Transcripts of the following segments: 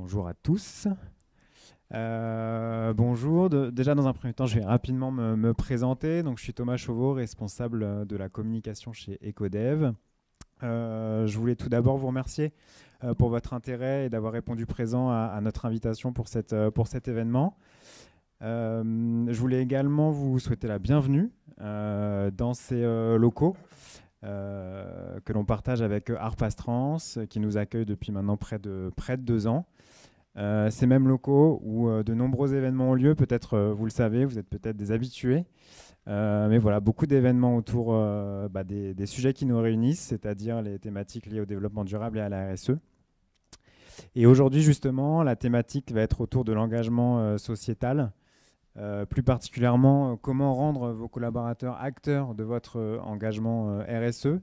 Bonjour à tous. Bonjour. Déjà, dans un premier temps, je vais rapidement me présenter. Donc, je suis Thomas Chauveau, responsable de la communication chez Ecodev. Je voulais tout d'abord vous remercier pour votre intérêt et d'avoir répondu présent à notre invitation pour cet événement. Je voulais également vous souhaiter la bienvenue dans ces locaux que l'on partage avec Arpastrans, qui nous accueille depuis maintenant près de 2 ans. Ces mêmes locaux où de nombreux événements ont lieu, peut-être vous le savez, vous êtes peut-être des habitués, mais voilà, beaucoup d'événements autour des sujets qui nous réunissent, c'est-à-dire les thématiques liées au développement durable et à la RSE. Et aujourd'hui, justement, la thématique va être autour de l'engagement sociétal. Plus particulièrement, comment rendre vos collaborateurs acteurs de votre engagement RSE.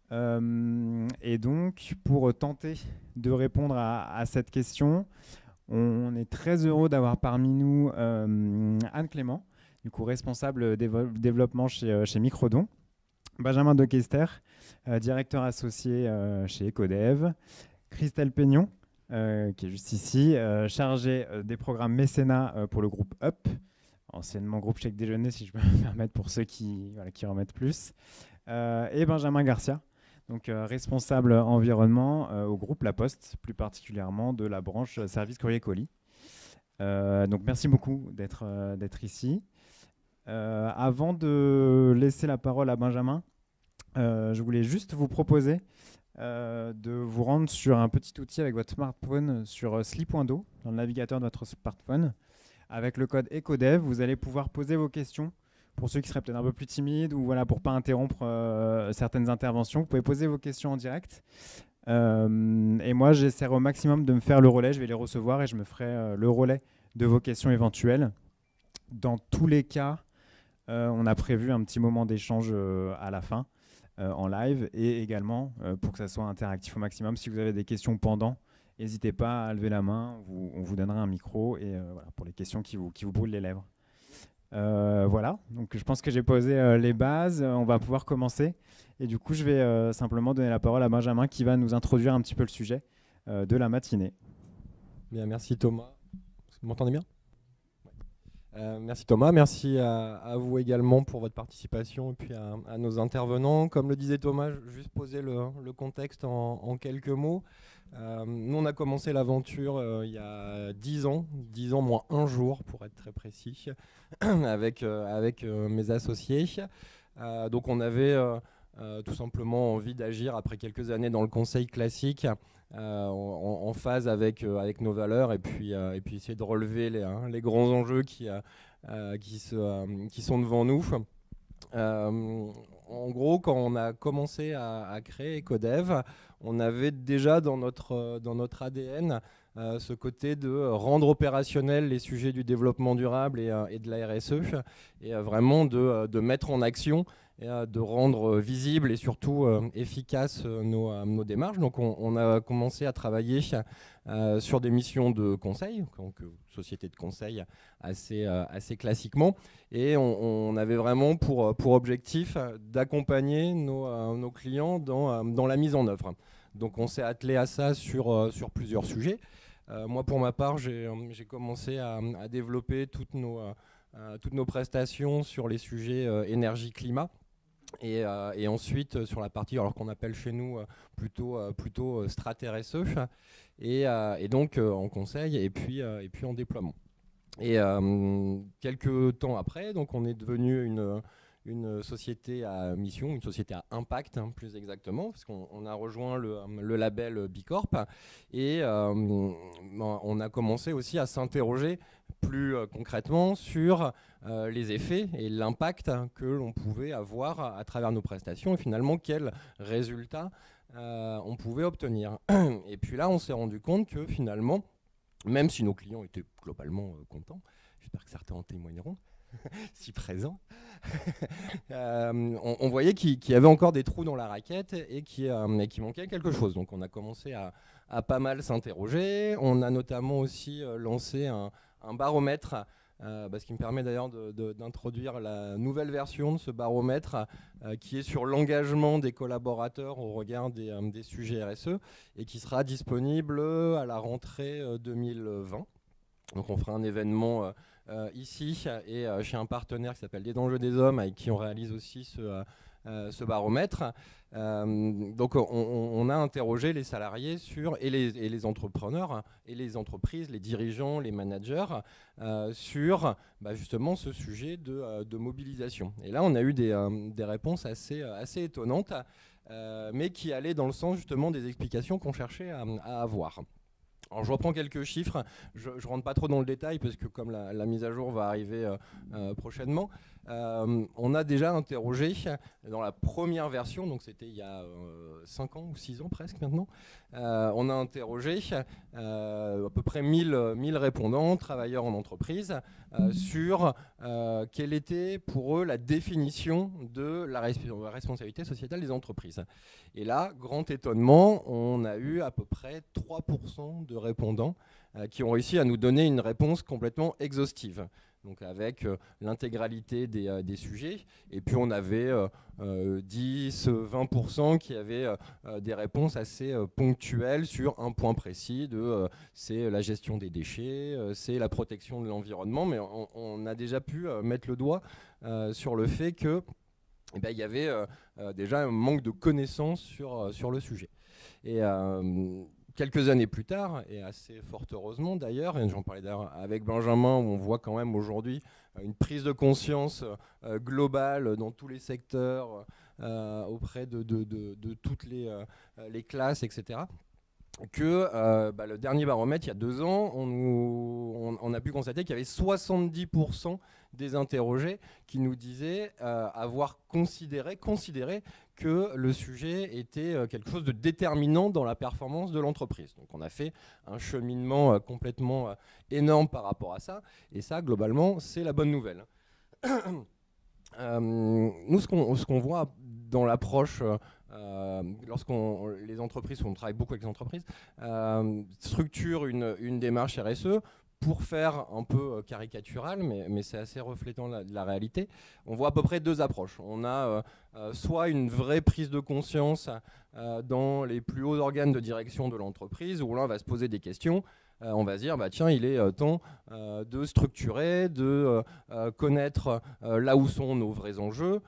Et donc, pour tenter de répondre à cette question, on est très heureux d'avoir parmi nous Anne Clément, du coup responsable développement chez Microdon, Benjamin Dequester, directeur associé chez Ecodev, Christelle Peignon, qui est juste ici, chargée des programmes mécénat pour le groupe UP, anciennement groupe Chèque Déjeuner, si je peux me permettre, pour ceux qui remettent plus, et Benjamin Garcia, donc responsable environnement au groupe La Poste, plus particulièrement de la branche service courrier colis. Donc merci beaucoup d'être ici. Avant de laisser la parole à Benjamin, je voulais juste vous proposer de vous rendre sur un petit outil avec votre smartphone sur Sli.do, dans le navigateur de votre smartphone. Avec le code ECODEV, vous allez pouvoir poser vos questions. Pour ceux qui seraient peut-être un peu plus timides ou voilà, pour ne pas interrompre certaines interventions, vous pouvez poser vos questions en direct. Et moi, j'essaierai au maximum de me faire le relais. Je vais les recevoir et je me ferai le relais de vos questions éventuelles. Dans tous les cas, on a prévu un petit moment d'échange à la fin, en live, et également pour que ça soit interactif au maximum. Si vous avez des questions pendant, n'hésitez pas à lever la main, on vous donnera un micro et voilà, pour les questions qui vous brûlent les lèvres. Voilà, donc je pense que j'ai posé les bases, on va pouvoir commencer. Et du coup, je vais simplement donner la parole à Benjamin qui va nous introduire un petit peu le sujet de la matinée. Bien, merci Thomas. Vous m'entendez bien ? Merci Thomas, merci à vous également pour votre participation et puis à nos intervenants. Comme le disait Thomas, je vais juste poser le contexte en quelques mots. Nous, on a commencé l'aventure il y a 10 ans moins un jour pour être très précis, avec mes associés. Donc on avait tout simplement envie d'agir après quelques années dans le conseil classique, en phase avec nos valeurs et puis essayer de relever les grands enjeux qui sont devant nous. En gros, quand on a commencé à créer Ecodev, on avait déjà dans notre ADN ce côté de rendre opérationnels les sujets du développement durable et de la RSE, et vraiment de mettre en action et de rendre visibles et surtout efficaces nos démarches. Donc on a commencé à travailler sur des missions de conseil, donc société de conseil assez classiquement, et on avait vraiment pour objectif d'accompagner nos clients dans la mise en œuvre. Donc on s'est attelé à ça sur plusieurs sujets. Moi pour ma part, j'ai commencé à développer toutes nos prestations sur les sujets énergie-climat. Et ensuite sur la partie alors qu'on appelle chez nous plutôt strat RSE, et donc en conseil et puis en déploiement. Et quelques temps après, donc on est devenu une société à mission, une société à impact, plus exactement, parce qu'on a rejoint le label Bicorp, et on a commencé aussi à s'interroger plus concrètement sur les effets et l'impact que l'on pouvait avoir à travers nos prestations, et finalement quels résultats on pouvait obtenir. Et puis là, on s'est rendu compte que finalement, même si nos clients étaient globalement contents, j'espère que certains en témoigneront, si présents, on voyait qu'il y avait encore des trous dans la raquette et qu'il manquait quelque chose. Donc on a commencé à pas mal s'interroger. On a notamment aussi lancé un baromètre ce qui me permet d'ailleurs d'introduire la nouvelle version de ce baromètre qui est sur l'engagement des collaborateurs au regard des sujets RSE et qui sera disponible à la rentrée 2020. Donc on fera un événement ici et chez un partenaire qui s'appelle Les Enjeux des Hommes, avec qui on réalise aussi ce baromètre. Donc on a interrogé les salariés et les entrepreneurs et les entreprises, les dirigeants, les managers sur justement ce sujet de mobilisation. Et là on a eu des réponses assez étonnantes, mais qui allaient dans le sens justement des explications qu'on cherchait à avoir. Alors je reprends quelques chiffres, je ne rentre pas trop dans le détail parce que comme la mise à jour va arriver prochainement, on a déjà interrogé dans la première version, donc c'était il y a 5 ans ou 6 ans presque maintenant, on a interrogé à peu près 1000 répondants, travailleurs en entreprise, sur quelle était pour eux la définition de la responsabilité sociétale des entreprises. Et là, grand étonnement, on a eu à peu près 3% de répondants qui ont réussi à nous donner une réponse complètement exhaustive. Donc avec l'intégralité des sujets. Et puis on avait 10-20% qui avaient des réponses assez ponctuelles sur un point précis c'est la gestion des déchets, c'est la protection de l'environnement. Mais on a déjà pu mettre le doigt sur le fait que il y avait déjà un manque de connaissances sur le sujet. Et quelques années plus tard, et assez fort heureusement d'ailleurs, et j'en parlais d'ailleurs avec Benjamin, où on voit quand même aujourd'hui une prise de conscience globale dans tous les secteurs, auprès de toutes les classes, etc., que le dernier baromètre, il y a 2 ans, on a pu constater qu'il y avait 70% des interrogés qui nous disaient avoir considéré que le sujet était quelque chose de déterminant dans la performance de l'entreprise. Donc on a fait un cheminement complètement énorme par rapport à ça, et ça, globalement, c'est la bonne nouvelle. Nous, ce qu'on voit dans l'approche, les entreprises, on travaille beaucoup avec les entreprises, structurent une démarche RSE pour faire un peu caricatural, mais c'est assez reflétant de la réalité. On voit à peu près 2 approches. On a soit une vraie prise de conscience dans les plus hauts organes de direction de l'entreprise, où là on va se poser des questions. On va se dire, tiens, il est temps de structurer, de connaître là où sont nos vrais enjeux,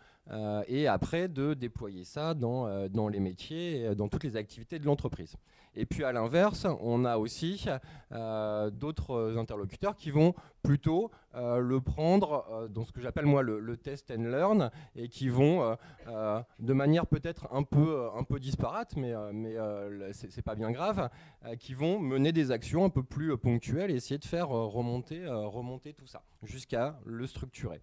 et après de déployer ça dans les métiers, et dans toutes les activités de l'entreprise. Et puis à l'inverse, on a aussi d'autres interlocuteurs qui vont plutôt le prendre dans ce que j'appelle moi le test and learn, et qui vont de manière peut-être un peu disparate, mais c'est pas bien grave, qui vont mener des actions un peu plus ponctuelles et essayer de faire remonter tout ça jusqu'à le structurer.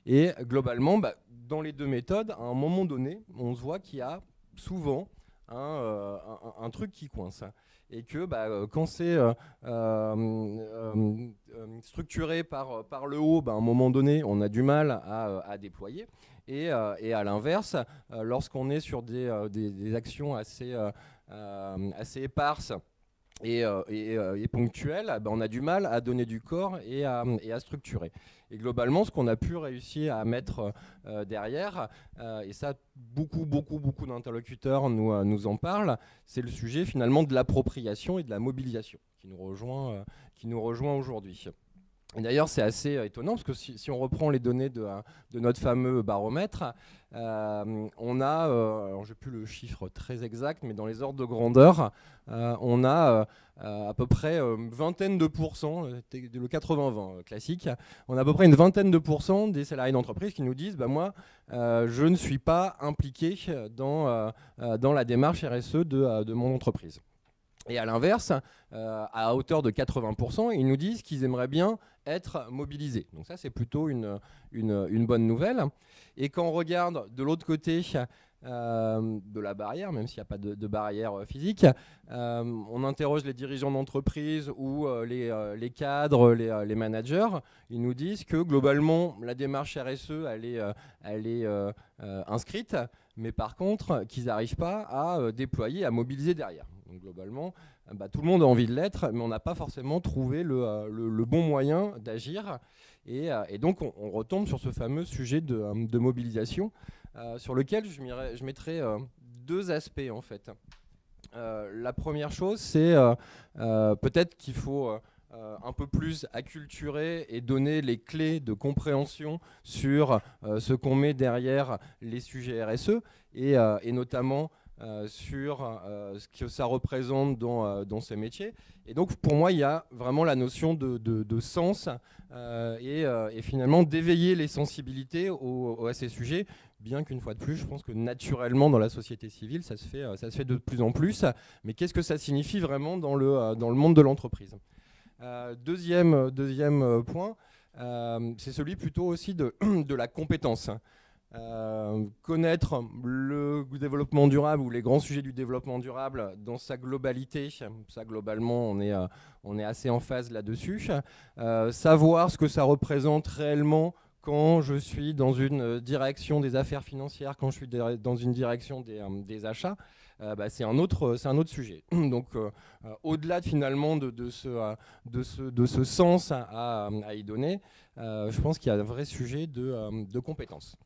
Et globalement, dans les 2 méthodes, à un moment donné, on se voit qu'il y a souvent un truc qui coince. Et que quand c'est structuré par le haut, à un moment donné, on a du mal à déployer. Et à l'inverse, lorsqu'on est sur des actions assez éparses et ponctuelles, on a du mal à donner du corps et à structurer. Et globalement, ce qu'on a pu réussir à mettre derrière, et ça, beaucoup d'interlocuteurs nous en parlent, c'est le sujet finalement de l'appropriation et de la mobilisation qui nous rejoint aujourd'hui. Et d'ailleurs, c'est assez étonnant parce que si on reprend les données de notre fameux baromètre, on a, alors j'ai plus le chiffre très exact, mais dans les ordres de grandeur, on a à peu près une vingtaine de pourcents, le 80-20 classique, on a à peu près une vingtaine de pourcents des salariés d'entreprise qui nous disent moi, je ne suis pas impliqué dans la démarche RSE de mon entreprise. Et à l'inverse, à hauteur de 80%, ils nous disent qu'ils aimeraient bien être mobilisés. Donc ça, c'est plutôt une bonne nouvelle. Et quand on regarde de l'autre côté de la barrière, même s'il n'y a pas de barrière physique, on interroge les dirigeants d'entreprise ou les cadres, les managers. Ils nous disent que globalement, la démarche RSE, elle est inscrite, mais par contre, qu'ils n'arrivent pas à déployer, à mobiliser derrière. Donc globalement, tout le monde a envie de l'être, mais on n'a pas forcément trouvé le bon moyen d'agir. Et donc on retombe sur ce fameux sujet de mobilisation, sur lequel je mettrai deux aspects en fait. La première chose, c'est peut-être qu'il faut un peu plus acculturer et donner les clés de compréhension sur ce qu'on met derrière les sujets RSE et notamment sur ce que ça représente dans ces métiers. Et donc pour moi, il y a vraiment la notion de sens et finalement d'éveiller les sensibilités à ces sujets, bien qu'une fois de plus, je pense que naturellement dans la société civile, ça se fait de plus en plus. Mais qu'est-ce que ça signifie vraiment dans le monde de l'entreprise ? Deuxième point, c'est celui plutôt aussi de la compétence. Connaître le développement durable ou les grands sujets du développement durable dans sa globalité, ça globalement on est assez en phase là-dessus. Savoir ce que ça représente réellement quand je suis dans une direction des affaires financières, quand je suis dans une direction des achats, c'est un autre sujet. Donc au-delà finalement de ce sens à y donner, je pense qu'il y a un vrai sujet de compétences.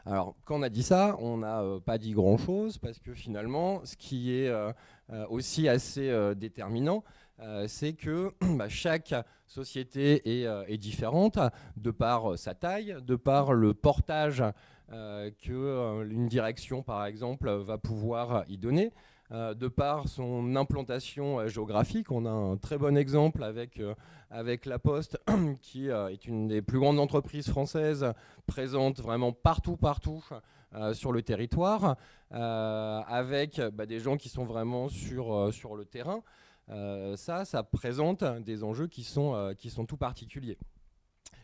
Alors, quand on a dit ça, on n'a pas dit grand-chose, parce que finalement, ce qui est aussi assez déterminant, c'est que chaque société est différente, de par sa taille, de par le portage qu'une direction, par exemple, va pouvoir y donner. De par son implantation géographique. On a un très bon exemple avec La Poste, qui est une des plus grandes entreprises françaises, présente vraiment partout sur le territoire, avec des gens qui sont vraiment sur le terrain. Ça présente des enjeux qui sont tout particuliers.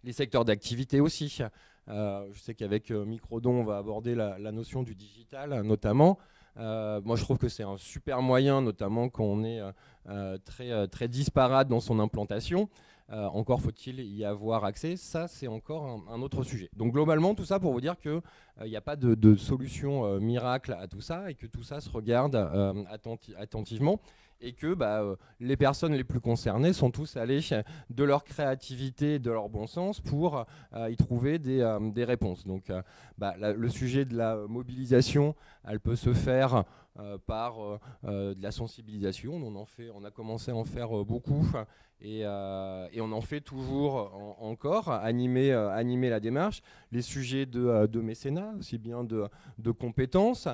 Les secteurs d'activité aussi. Je sais qu'avec Microdon, on va aborder la notion du digital, notamment. Moi, je trouve que c'est un super moyen, notamment quand on est très disparate dans son implantation. Encore faut-il y avoir accès. Ça, c'est encore un autre sujet. Donc, globalement, tout ça pour vous dire qu'il n'y a pas de solution miracle à tout ça et que tout ça se regarde attentivement. Et que les personnes les plus concernées sont tous allés de leur créativité, de leur bon sens pour y trouver des réponses. Donc le sujet de la mobilisation, elle peut se faire par de la sensibilisation. On a commencé à en faire beaucoup et on en fait toujours encore, animer la démarche. Les sujets de mécénat, aussi bien de compétences.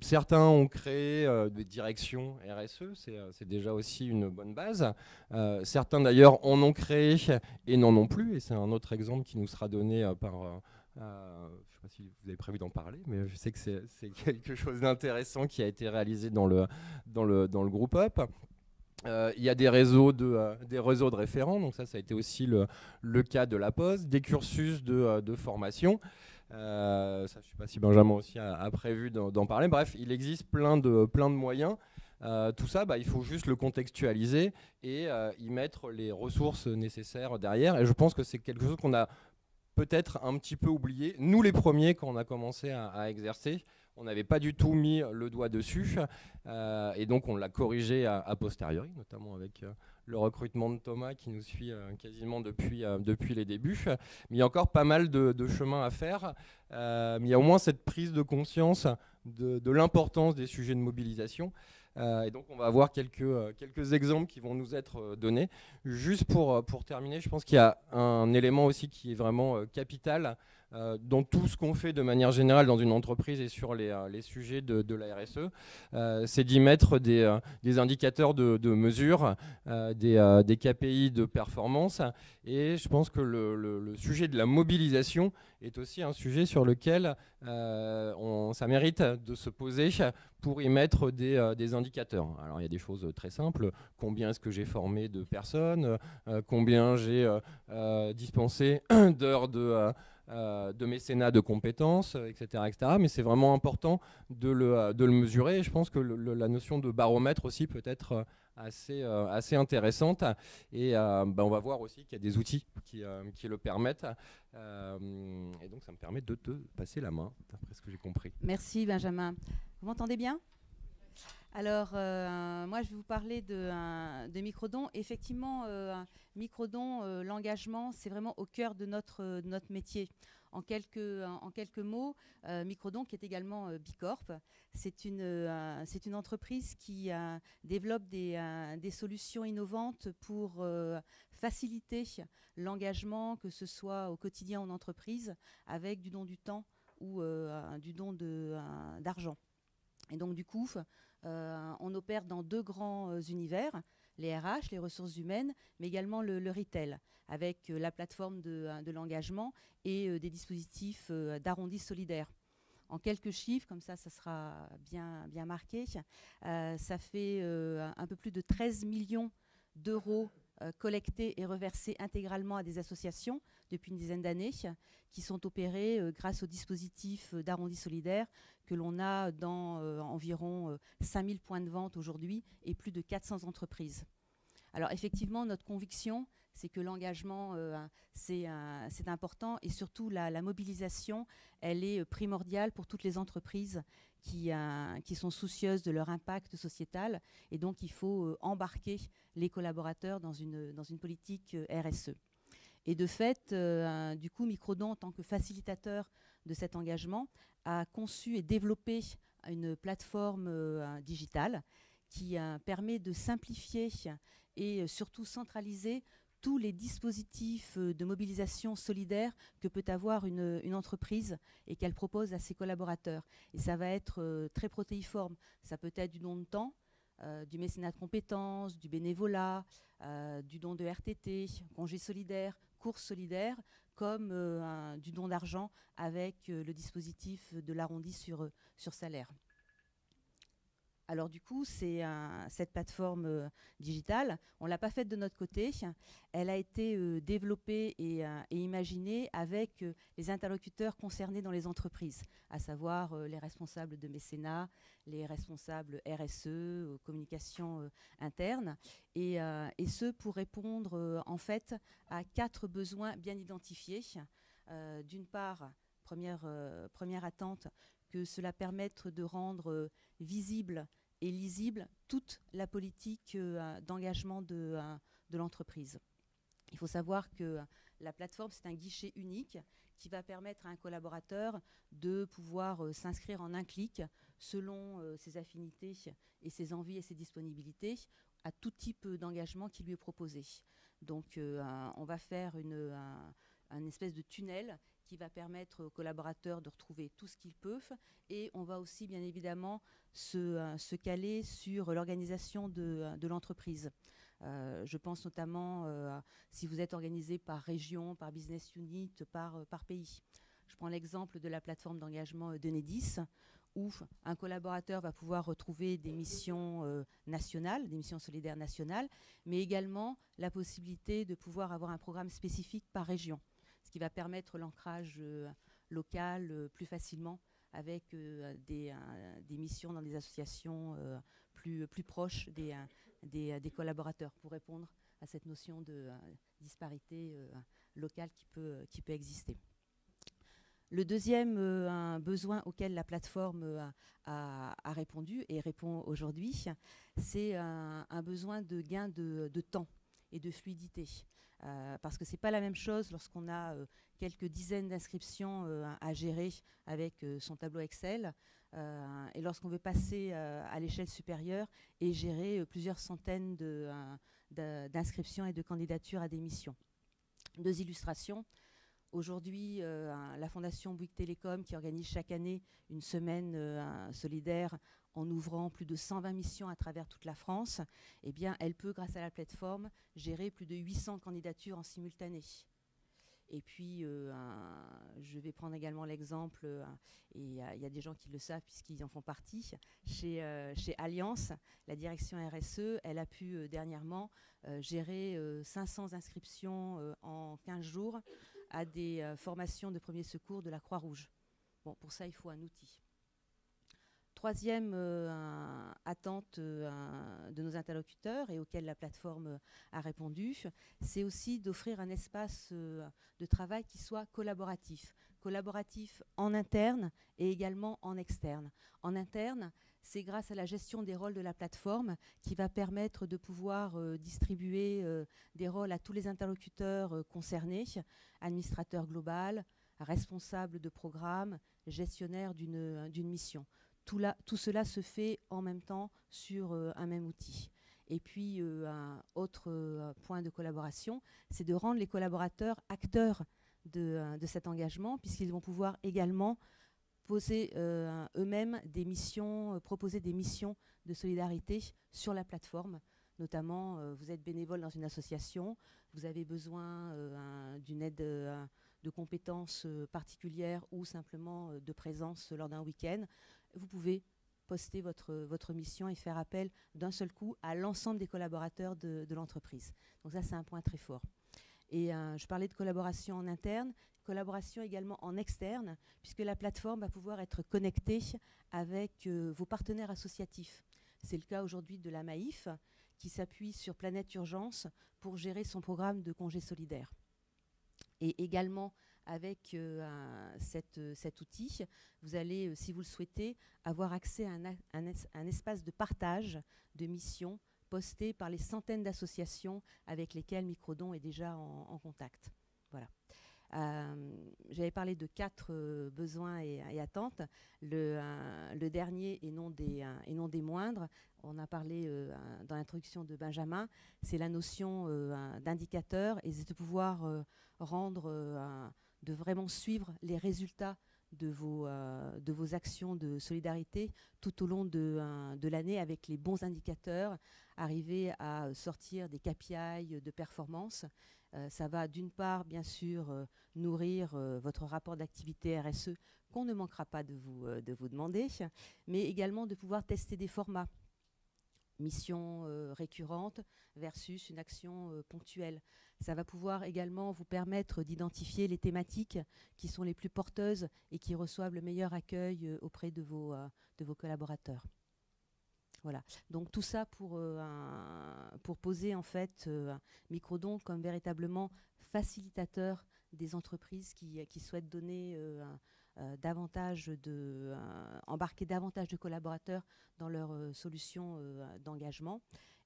Certains ont créé des directions RSE, c'est déjà aussi une bonne base. Certains d'ailleurs en ont créé et n'en ont plus, et c'est un autre exemple qui nous sera donné par... je ne sais pas si vous avez prévu d'en parler, mais je sais que c'est quelque chose d'intéressant qui a été réalisé dans le groupe UP. Il y a des réseaux de référents, donc ça a été aussi le cas de La Poste, des cursus de formation. Ça, je ne sais pas si Benjamin aussi a prévu d'en parler. Bref, il existe plein de moyens. Tout ça, il faut juste le contextualiser et y mettre les ressources nécessaires derrière. Et je pense que c'est quelque chose qu'on a peut-être un petit peu oublié. Nous, les premiers, quand on a commencé à exercer, on n'avait pas du tout mis le doigt dessus. Et donc, on l'a corrigé a posteriori, notamment avec... le recrutement de Thomas qui nous suit quasiment depuis les débuts. Mais il y a encore pas mal de chemin à faire. Mais il y a au moins cette prise de conscience de l'importance des sujets de mobilisation. Et donc on va avoir quelques exemples qui vont nous être donnés. Juste pour terminer, je pense qu'il y a un élément aussi qui est vraiment capital dans tout ce qu'on fait de manière générale dans une entreprise et sur les sujets de la RSE, c'est d'y mettre des indicateurs de mesure, des KPI de performance. Et je pense que le sujet de la mobilisation est aussi un sujet sur lequel ça mérite de se poser pour y mettre des indicateurs. Alors il y a des choses très simples. Combien est-ce que j'ai formé de personnes, combien j'ai dispensé d'heures de mécénat de compétences, etc. Mais c'est vraiment important de le mesurer. Et je pense que la notion de baromètre aussi peut être assez intéressante. Et on va voir aussi qu'il y a des outils qui le permettent. Et donc ça me permet de te passer la main, d'après ce que j'ai compris. Merci Benjamin. Vous m'entendez bien ? Alors, moi, je vais vous parler de microdons. Effectivement, microdons, l'engagement, c'est vraiment au cœur de notre métier. En quelques mots, Microdon, qui est également Bicorp, c'est une entreprise qui développe des solutions innovantes pour faciliter l'engagement, que ce soit au quotidien en entreprise, avec du don du temps ou du don d'argent. Et donc, du coup, on opère dans deux grands univers, les RH, les ressources humaines, mais également le retail, avec la plateforme de l'engagement et des dispositifs d'arrondis solidaires. En quelques chiffres, comme ça sera bien marqué, ça fait un peu plus de 13 millions d'euros collectés et reversés intégralement à des associations depuis une dizaine d'années, qui sont opérées grâce au dispositif d'arrondis solidaires que l'on a dans environ 5000 points de vente aujourd'hui et plus de 400 entreprises. Alors effectivement, notre conviction, c'est que l'engagement, c'est important, et surtout la mobilisation, elle est primordiale pour toutes les entreprises qui sont soucieuses de leur impact sociétal, et donc il faut embarquer les collaborateurs dans une politique RSE. Et de fait, du coup, Microdon, en tant que facilitateur de cet engagement, a conçu et développé une plateforme digitale qui permet de simplifier et surtout centraliser tous les dispositifs de mobilisation solidaire que peut avoir une entreprise et qu'elle propose à ses collaborateurs. Et ça va être très protéiforme. Ça peut être du don de temps, du mécénat de compétences, du bénévolat, du don de RTT, congé solidaire, course solidaire, comme du don d'argent avec le dispositif de l'arrondi sur salaire. Alors du coup, cette plateforme digitale, on ne l'a pas faite de notre côté. Elle a été développée et imaginée avec les interlocuteurs concernés dans les entreprises, à savoir les responsables de mécénat, les responsables RSE, communication interne, et ce pour répondre en fait à 4 besoins bien identifiés. D'une part, première attente, que cela permette de rendre visible et lisible toute la politique d'engagement de l'entreprise. Il faut savoir que la plateforme, c'est un guichet unique qui va permettre à un collaborateur de pouvoir s'inscrire en un clic selon ses affinités et ses envies et ses disponibilités à tout type d'engagement qui lui est proposé. Donc on va faire une espèce de tunnel qui va permettre aux collaborateurs de retrouver tout ce qu'ils peuvent, et on va aussi bien évidemment se caler sur l'organisation de l'entreprise. Je pense notamment si vous êtes organisé par région, par business unit, par pays. Je prends l'exemple de la plateforme d'engagement d'Enedis, où un collaborateur va pouvoir retrouver des missions nationales, des missions solidaires nationales, mais également la possibilité de pouvoir avoir un programme spécifique par région, ce qui va permettre l'ancrage local plus facilement avec des missions dans des associations plus proches des collaborateurs, pour répondre à cette notion de disparité locale qui peut exister. Le deuxième besoin auquel la plateforme a répondu et répond aujourd'hui, c'est un besoin de gain de temps et de fluidité. Parce que ce n'est pas la même chose lorsqu'on a quelques dizaines d'inscriptions à gérer avec son tableau Excel, et lorsqu'on veut passer à l'échelle supérieure et gérer plusieurs centaines d'inscriptions et de candidatures à des missions. 2 illustrations. Aujourd'hui, la Fondation Bouygues Télécom, qui organise chaque année une semaine solidaire en ouvrant plus de 120 missions à travers toute la France, eh bien, elle peut, grâce à la plateforme, gérer plus de 800 candidatures en simultané. Et puis, je vais prendre également l'exemple, et il y a des gens qui le savent puisqu'ils en font partie, chez Allianz, la direction RSE, elle a pu dernièrement gérer 500 inscriptions en 15 jours à des formations de premier secours de la Croix-Rouge. Bon, pour ça, il faut un outil. troisième attente de nos interlocuteurs et auquel la plateforme a répondu, c'est aussi d'offrir un espace de travail qui soit collaboratif. Collaboratif en interne et également en externe. En interne, c'est grâce à la gestion des rôles de la plateforme qui va permettre de pouvoir distribuer des rôles à tous les interlocuteurs concernés, administrateur global, responsable de programme, gestionnaire d'une mission. Tout cela se fait en même temps sur un même outil. Et puis, un autre point de collaboration, c'est de rendre les collaborateurs acteurs de cet engagement, puisqu'ils vont pouvoir également poser eux-mêmes des missions, proposer des missions de solidarité sur la plateforme. Notamment, vous êtes bénévole dans une association, vous avez besoin d'une aide de compétences particulières ou simplement de présence lors d'un week-end. Vous pouvez poster votre mission et faire appel d'un seul coup à l'ensemble des collaborateurs de l'entreprise. Donc ça, c'est un point très fort. Et je parlais de collaboration en interne, collaboration également en externe, puisque la plateforme va pouvoir être connectée avec vos partenaires associatifs. C'est le cas aujourd'hui de la Maïf, qui s'appuie sur Planète Urgence pour gérer son programme de congés solidaires. Et également avec cet outil, vous allez, si vous le souhaitez, avoir accès à un espace de partage de missions postées par les centaines d'associations avec lesquelles Microdon est déjà en contact. Voilà. J'avais parlé de 4 besoins et attentes. Le dernier, et non des moindres, on a parlé dans l'introduction de Benjamin, c'est la notion d'indicateur et c'est de pouvoir de vraiment suivre les résultats de vos actions de solidarité tout au long de l'année avec les bons indicateurs, arriver à sortir des KPI de performance. Ça va d'une part, bien sûr, nourrir votre rapport d'activité RSE qu'on ne manquera pas de vous demander, mais également de pouvoir tester des formats. Mission récurrente versus une action ponctuelle. Ça va pouvoir également vous permettre d'identifier les thématiques qui sont les plus porteuses et qui reçoivent le meilleur accueil auprès de vos collaborateurs. Voilà. Donc tout ça pour poser en fait Microdon comme véritablement facilitateur des entreprises qui souhaitent donner embarquer davantage de collaborateurs dans leurs solutions d'engagement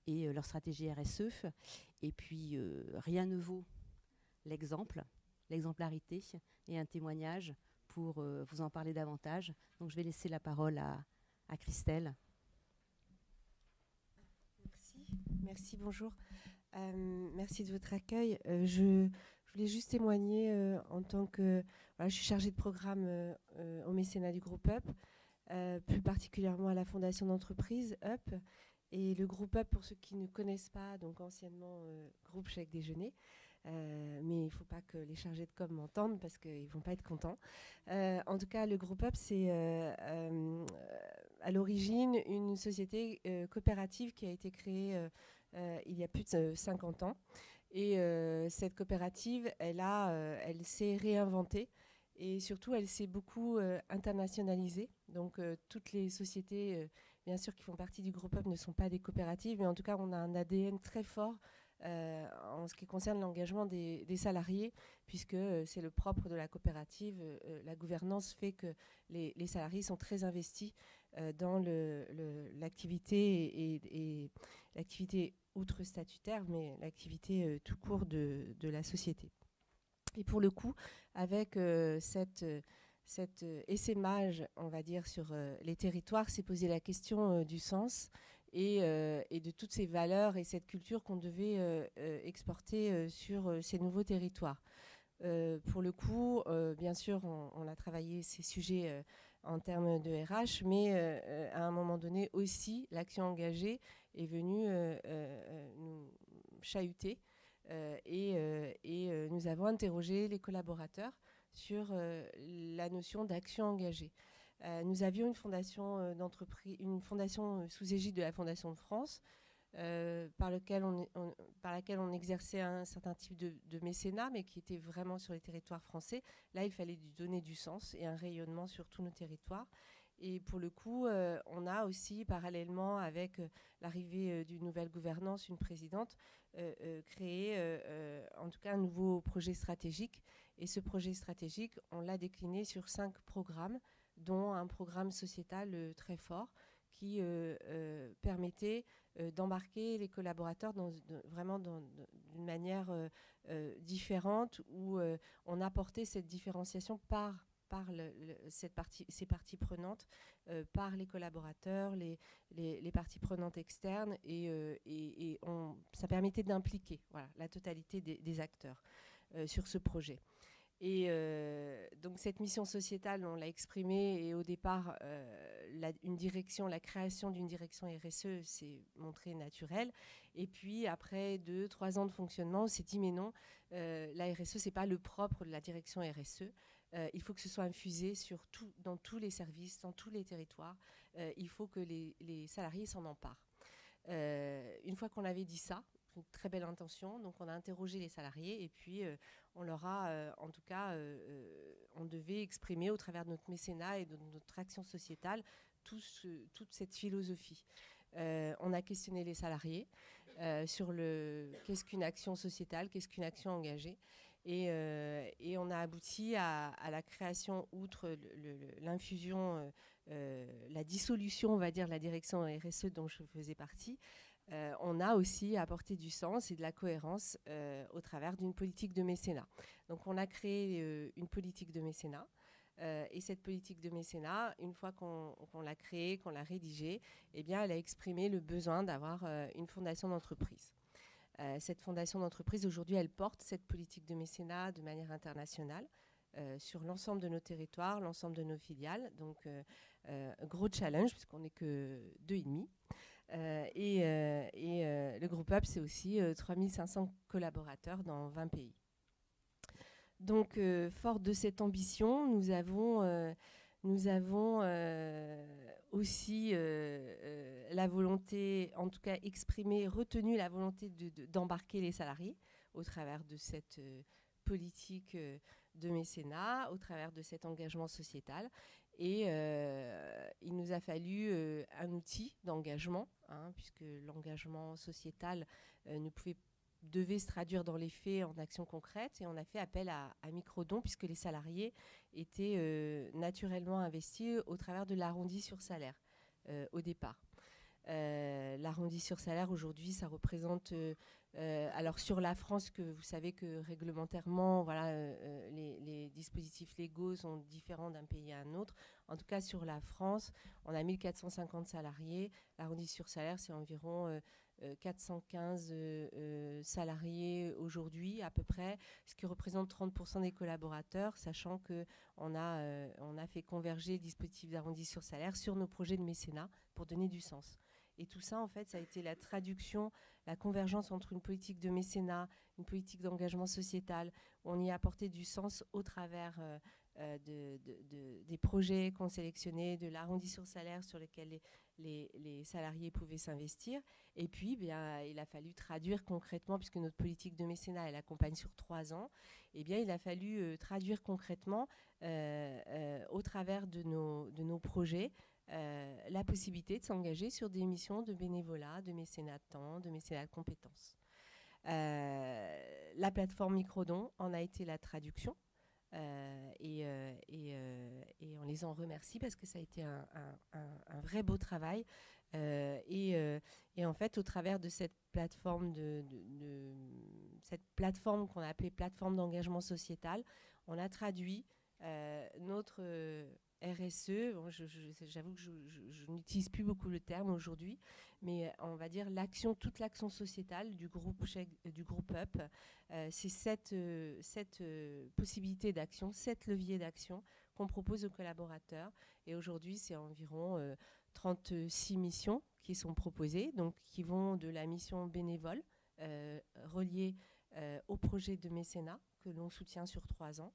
et leur stratégie RSE. Et puis, rien ne vaut l'exemplarité et un témoignage pour vous en parler davantage. Donc, je vais laisser la parole à Christelle. Merci, bonjour. Merci de votre accueil. Je voulais juste témoigner en tant que... Voilà, je suis chargée de programme au mécénat du groupe UP, plus particulièrement à la fondation d'entreprise UP. Et le groupe UP, pour ceux qui ne connaissent pas, donc anciennement groupe Chèque Déjeuner, mais il ne faut pas que les chargés de com m'entendent parce qu'ils ne vont pas être contents. En tout cas, le groupe UP, c'est à l'origine une société coopérative qui a été créée il y a plus de 50 ans. Et cette coopérative, elle s'est réinventée et surtout, elle s'est beaucoup internationalisée. Donc, toutes les sociétés, bien sûr, qui font partie du groupe UP ne sont pas des coopératives, mais en tout cas, on a un ADN très fort en ce qui concerne l'engagement des salariés, puisque c'est le propre de la coopérative. La gouvernance fait que les salariés sont très investis dans l'activité et l'activité outre-statutaire, mais l'activité tout court de la société. Et pour le coup, avec cet essaimage, on va dire, sur les territoires, s'est posé la question du sens et de toutes ces valeurs et cette culture qu'on devait exporter sur ces nouveaux territoires. Pour le coup, bien sûr, on a travaillé ces sujets en termes de RH, mais à un moment donné aussi, l'action engagée est venue nous chahuter et nous avons interrogé les collaborateurs sur la notion d'action engagée. Nous avions une fondation d'entreprise, une fondation sous égide de la Fondation de France, par laquelle on exerçait un certain type de mécénat, mais qui était vraiment sur les territoires français. Là, il fallait lui donner du sens et un rayonnement sur tous nos territoires. Et pour le coup, on a aussi, parallèlement avec l'arrivée d'une nouvelle gouvernance, une présidente, créé en tout cas un nouveau projet stratégique. Et ce projet stratégique, on l'a décliné sur 5 programmes, dont un programme sociétal très fort qui permettait d'embarquer les collaborateurs vraiment d'une manière différente, où on apportait cette différenciation par ces parties prenantes, par les collaborateurs, les parties prenantes externes, et ça permettait d'impliquer la totalité des acteurs sur ce projet. Et donc cette mission sociétale, on l'a exprimée, et au départ, la création d'une direction RSE s'est montrée naturelle. Et puis après 2-3 ans de fonctionnement, on s'est dit mais non, la RSE, c'est pas le propre de la direction RSE. Il faut que ce soit infusé dans tous les services, dans tous les territoires. Il faut que les salariés s'en emparent. Une fois qu'on avait dit ça, une très belle intention, donc on a interrogé les salariés, et puis on leur a, en tout cas, on devait exprimer au travers de notre mécénat et de notre action sociétale toute cette philosophie. On a questionné les salariés sur qu'est-ce qu'une action sociétale, qu'est-ce qu'une action engagée. Et on a abouti à la création, outre l'infusion, la dissolution, on va dire, de la direction RSE dont je faisais partie. On a aussi apporté du sens et de la cohérence au travers d'une politique de mécénat. Donc on a créé une politique de mécénat. Et cette politique de mécénat, une fois qu'on l'a créée, qu'on l'a rédigée, eh bien, elle a exprimé le besoin d'avoir une fondation d'entreprise. Cette fondation d'entreprise, aujourd'hui, elle porte cette politique de mécénat de manière internationale sur l'ensemble de nos territoires, l'ensemble de nos filiales. Donc, gros challenge, puisqu'on n'est que 2,5. Le groupe UP, c'est aussi 3500 collaborateurs dans 20 pays. Donc, fort de cette ambition, nous avons aussi la volonté, en tout cas exprimé, retenu la volonté d'embarquer les salariés au travers de cette politique de mécénat, au travers de cet engagement sociétal. Et il nous a fallu un outil d'engagement, puisque l'engagement sociétal devait se traduire dans les faits en actions concrètes, et on a fait appel à Microdon, puisque les salariés étaient naturellement investis au travers de l'arrondi sur salaire au départ. L'arrondi sur salaire, aujourd'hui, ça représente, alors sur la France, que vous savez que réglementairement, les dispositifs légaux sont différents d'un pays à un autre. En tout cas, sur la France, on a 1450 salariés. L'arrondi sur salaire, c'est environ 415 salariés aujourd'hui, à peu près, ce qui représente 30% des collaborateurs, sachant qu'on a fait converger le dispositif d'arrondi sur salaire sur nos projets de mécénat pour donner du sens. Et tout ça, en fait, ça a été la traduction, la convergence entre une politique de mécénat, une politique d'engagement sociétal, où on y a apporté du sens au travers des projets qu'on sélectionnait, de l'arrondi sur salaire sur lesquels les salariés pouvaient s'investir. Et puis, bien, il a fallu traduire concrètement, puisque notre politique de mécénat, elle accompagne sur 3 ans, eh bien, il a fallu traduire concrètement au travers de nos projets la possibilité de s'engager sur des missions de bénévolat, de mécénat de temps, de mécénat de compétences. La plateforme Microdon en a été la traduction. Et on les en remercie, parce que ça a été un vrai beau travail. Et en fait, au travers de cette plateforme, cette plateforme qu'on a appelée plateforme d'engagement sociétal, on a traduit notre RSE. Bon, j'avoue que je n'utilise plus beaucoup le terme aujourd'hui, mais on va dire toute l'action sociétale du groupe UP. C'est cette possibilité d'action, 7 leviers d'action qu'on propose aux collaborateurs. Et aujourd'hui, c'est environ 36 missions qui sont proposées, donc qui vont de la mission bénévole reliée au projet de mécénat que l'on soutient sur 3 ans,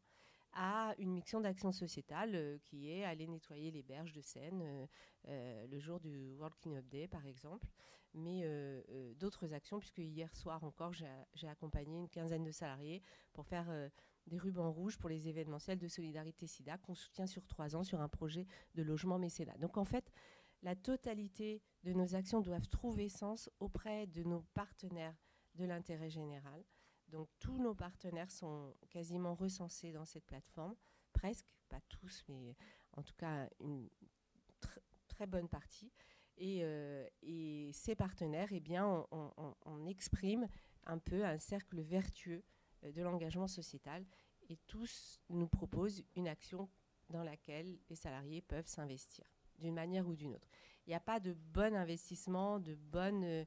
à une mission d'action sociétale qui est aller nettoyer les berges de Seine le jour du World Cleanup Day, par exemple. Mais d'autres actions, puisque hier soir encore, j'ai accompagné une quinzaine de salariés pour faire des rubans rouges pour les événementiels de Solidarité Sida qu'on soutient sur 3 ans sur un projet de logement mécénat. Donc en fait, la totalité de nos actions doivent trouver sens auprès de nos partenaires de l'intérêt général. Donc tous nos partenaires sont quasiment recensés dans cette plateforme, presque, pas tous, mais en tout cas une très bonne partie. Et ces partenaires, eh bien, on exprime un peu un cercle vertueux de l'engagement sociétal, et tous nous proposent une action dans laquelle les salariés peuvent s'investir d'une manière ou d'une autre. Il n'y a pas de bon investissement, de bonne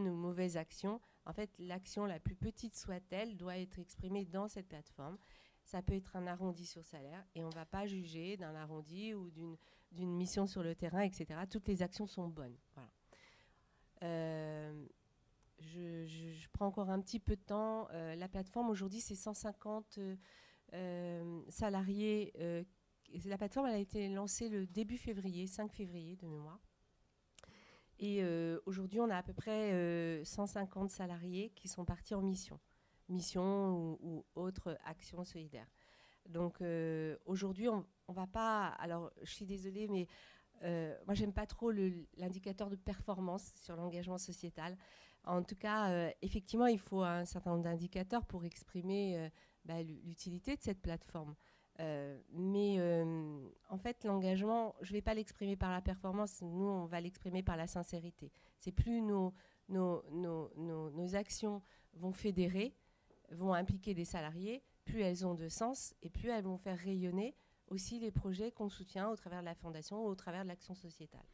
ou mauvaise action. En fait, l'action la plus petite soit-elle doit être exprimée dans cette plateforme. Ça peut être un arrondi sur salaire, et on ne va pas juger d'un arrondi ou d'une mission sur le terrain, etc. Toutes les actions sont bonnes. Voilà. Je prends encore un petit peu de temps. La plateforme, aujourd'hui, c'est 150 salariés. La plateforme, elle a été lancée le début février, 5 février de mémoire. Et aujourd'hui, on a à peu près 150 salariés qui sont partis en mission ou autre action solidaire. Donc aujourd'hui, on va pas... Alors, je suis désolée, mais moi, j'aime pas trop l'indicateur de performance sur l'engagement sociétal. En tout cas, effectivement, il faut un certain nombre d'indicateurs pour exprimer l'utilité de cette plateforme. Mais en fait, l'engagement, je ne vais pas l'exprimer par la performance, nous, on va l'exprimer par la sincérité. C'est plus nos actions vont fédérer, vont impliquer des salariés, plus elles ont de sens et plus elles vont faire rayonner aussi les projets qu'on soutient au travers de la Fondation ou au travers de l'action sociétale.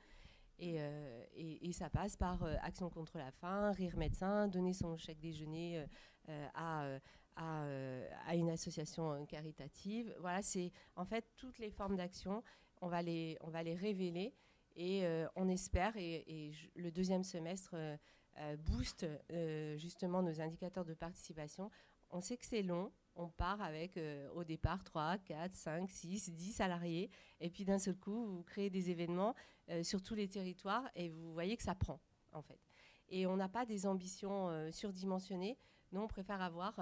Et ça passe par Action contre la faim, Rire Médecin, donner son chèque déjeuner à une association caritative. Voilà, c'est en fait toutes les formes d'action, on va les révéler, et on espère, et le deuxième semestre booste justement nos indicateurs de participation. On sait que c'est long. On part avec, au départ, 3, 4, 5, 6, 10 salariés. Et puis d'un seul coup, vous créez des événements sur tous les territoires et vous voyez que ça prend, en fait. Et on n'a pas des ambitions surdimensionnées. Nous, on préfère avoir,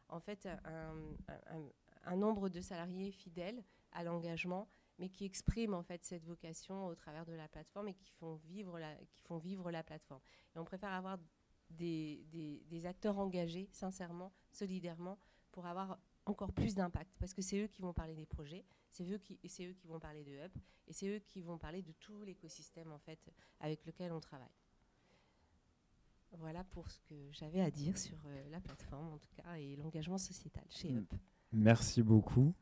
en fait, un nombre de salariés fidèles à l'engagement, mais qui expriment, en fait, cette vocation au travers de la plateforme et qui font vivre la plateforme. Et on préfère avoir des acteurs engagés, sincèrement, solidairement, pour avoir encore plus d'impact, parce que c'est eux qui vont parler des projets, c'est eux qui vont parler de Hub, et c'est eux qui vont parler de tout l'écosystème, en fait, avec lequel on travaille. Voilà pour ce que j'avais à dire sur la plateforme, en tout cas, et l'engagement sociétal chez Hub. Merci beaucoup.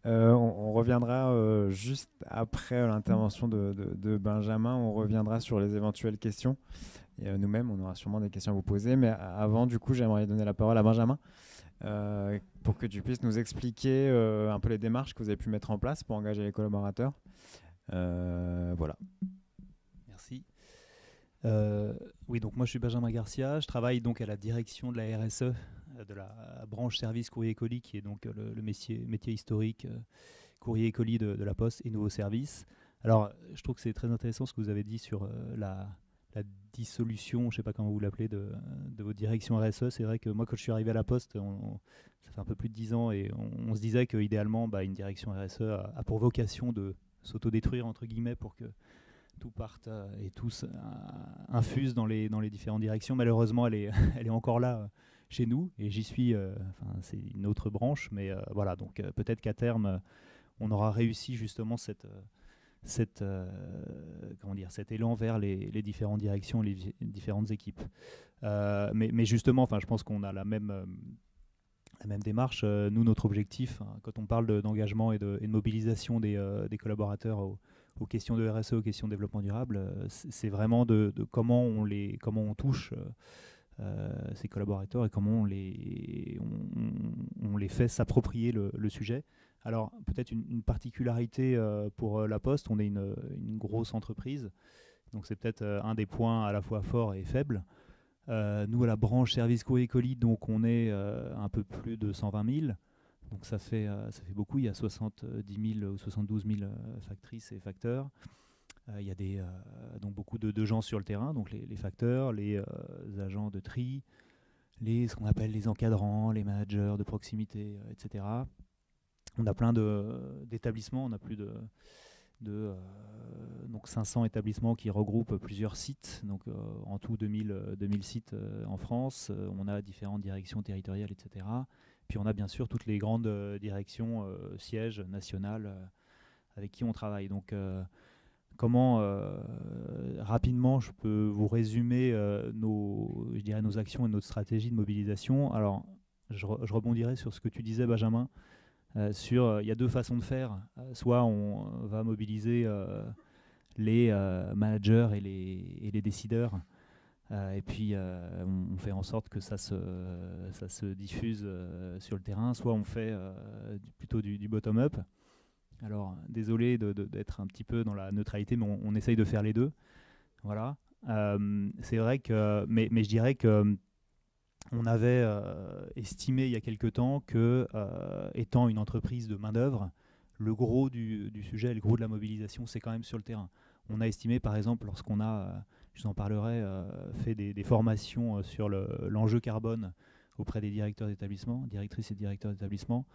On reviendra juste après l'intervention de Benjamin, on reviendra sur les éventuelles questions. Et nous-mêmes, on aura sûrement des questions à vous poser. Mais avant, du coup, j'aimerais donner la parole à Benjamin pour que tu puisses nous expliquer un peu les démarches que vous avez pu mettre en place pour engager les collaborateurs. Voilà. Merci. Oui, donc moi je suis Benjamin Garcia, je travaille donc à la direction de la RSE, de la branche service courrier et colis, qui est donc le métier historique courrier et colis de la Poste et nouveaux services. Alors je trouve que c'est très intéressant ce que vous avez dit sur la dissolution, je ne sais pas comment vous l'appelez, de votre direction RSE. C'est vrai que moi quand je suis arrivé à la Poste, ça fait un peu plus de 10 ans, et on se disait qu'idéalement une direction RSE a pour vocation de s'autodétruire entre guillemets pour que tout parte et tous infuse dans les différentes directions. Malheureusement, elle est encore là chez nous, et j'y suis, c'est une autre branche, mais voilà, donc peut-être qu'à terme, on aura réussi justement cet élan vers les différentes directions, les différentes équipes. Mais justement, je pense qu'on a la même démarche. Nous, notre objectif, quand on parle d'engagement et de mobilisation des collaborateurs aux questions de RSE, aux questions de développement durable, c'est vraiment de comment on touche ces collaborateurs et comment on les fait s'approprier le sujet. Alors peut-être une particularité pour la Poste, on est une grosse entreprise, donc c'est peut-être un des points à la fois forts et faibles. Nous, à la branche service courrier colis, donc on est un peu plus de 120 000. Donc ça fait beaucoup, il y a 70 000 ou 72 000 factrices et facteurs. Il y a donc beaucoup de gens sur le terrain, donc les facteurs, les agents de tri, ce qu'on appelle les encadrants, les managers de proximité, etc. On a plein d'établissements, on a plus de donc 500 établissements qui regroupent plusieurs sites, donc en tout 2000 sites en France. On a différentes directions territoriales, etc. Puis on a bien sûr toutes les grandes directions sièges nationales avec qui on travaille. Donc comment rapidement je peux vous résumer nos actions et notre stratégie de mobilisation. Alors je rebondirai sur ce que tu disais, Benjamin. Il y a deux façons de faire. Soit on va mobiliser les managers et les décideurs, et puis on fait en sorte que ça se diffuse sur le terrain. Soit on fait plutôt du bottom-up. Alors désolé d'être un petit peu dans la neutralité, mais on essaye de faire les deux. Voilà. C'est vrai que, mais je dirais que on avait estimé il y a quelque temps que, étant une entreprise de main-d'œuvre, le gros du sujet, le gros de la mobilisation, c'est quand même sur le terrain. On a estimé, par exemple, lorsqu'on a, je vous en parlerai, fait des formations sur l'enjeu carbone auprès des directeurs d'établissement, directrices et directeurs d'établissement,